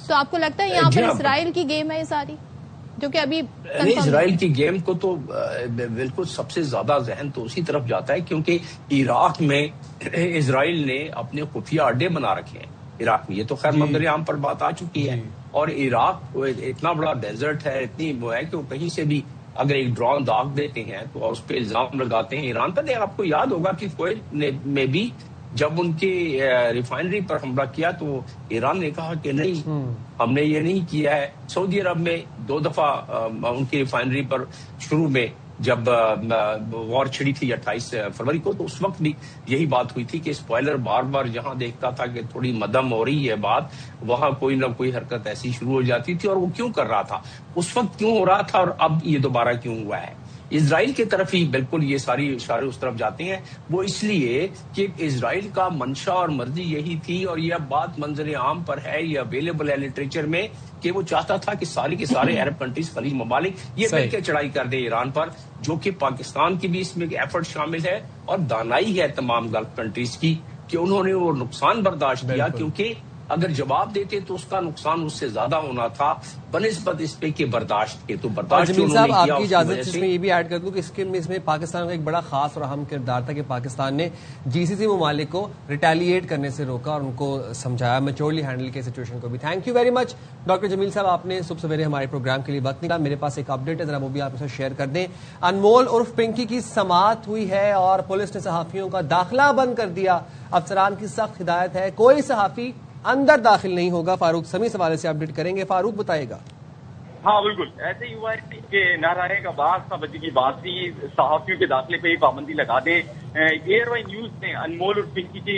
تو آپ کو لگتا ہے یہاں پر اسرائیل کی گیم ہے یہ ساری، جو کہ ابھی اسرائیل کی گیم کو تو بالکل سب سے زیادہ ذہن تو اسی طرف جاتا ہے، کیونکہ عراق میں اسرائیل نے اپنے خفیہ اڈے بنا رکھے ہیں۔ عراق میں یہ تو خیر منظر عام پر بات آ چکی ہے، اور عراق اتنا بڑا ڈیزرٹ ہے، اتنی وہ ہے کہ وہ کہیں سے بھی اگر ایک ڈرون داغ دیتے ہیں تو اس پہ الزام لگاتے ہیں ایران پر۔ آپ کو یاد ہوگا کہ کویت میں بھی جب ان کے ریفائنری پر حملہ کیا تو ایران نے کہا کہ نہیں ہم نے یہ نہیں کیا ہے۔ سعودی عرب میں 2 دفعہ ان کی ریفائنری پر شروع میں جب وار چھڑی تھی 28 فروری کو، تو اس وقت بھی یہی بات ہوئی تھی کہ اسپوائلر بار بار جہاں دیکھتا تھا کہ تھوڑی مدم ہو رہی ہے بات، وہاں کوئی نہ کوئی حرکت ایسی شروع ہو جاتی تھی، اور وہ کیوں کر رہا تھا اس وقت، کیوں ہو رہا تھا، اور اب یہ دوبارہ کیوں ہوا ہے۔ اسرائیل کی طرف ہی بالکل یہ ساری اشارے اس طرف جاتے ہیں، وہ اس لیے کہ اسرائیل کا منشا اور مرضی یہی تھی، اور یہ بات منظر عام پر ہے، یہ اویلیبل ہے لٹریچر میں، کہ وہ چاہتا تھا کہ سارے کے سارے عرب کنٹریز خلیج ممالک یہ مل کے چڑھائی کر دیں ایران پر، جو کہ پاکستان کی بھی اس میں ایفرٹ شامل ہے، اور دانائی ہے تمام گلف کنٹریز کی کہ انہوں نے وہ نقصان برداشت کیا، کیونکہ اگر جواب دیتے تو اس کا نقصان اس سے زیادہ ہونا تھا بنسبت اس پہ کہ برداشت کے، تو برداشت جمیل صاحب آپ کی اجازت سے میں یہ بھی ایڈ کر دوں کہ اس میں پاکستان کا ایک بڑا خاص اور اہم کردار تھا کہ پاکستان نے GCC ممالک کو ریٹیلیٹ کرنے سے روکا اور ان کو سمجھایا میچورلی ہینڈل کے سچویشن کو بھی۔ Thank you very much doctor Jamil صاحب، آپ نے صبح سویرے ہمارے پروگرام کے لیے وقت نکالا۔ میرے پاس ایک اپڈیٹ ہے، ذرا وہ بھی آپ سے شیئر کر دیں۔ انمول عرف پنکی کی سماعت ہوئی ہے اور پولیس نے صحافیوں کا داخلہ بند کر دیا، افسران کی سخت ہدایت ہے کوئی صحافی اندر داخل نہیں ہوگا۔ فاروق سمیع اس حوالے سے اپڈیٹ کریں گے، فاروق بتائے گا۔ ہاں بالکل ایسے ہی ہوا ہے کہ ناراضی کا باغ بجے کی بات تھی، صحافیوں کے داخلے پہ ہی پابندی لگا دیں۔ ایئر وائی نیوز نے انمول اور پنکی کی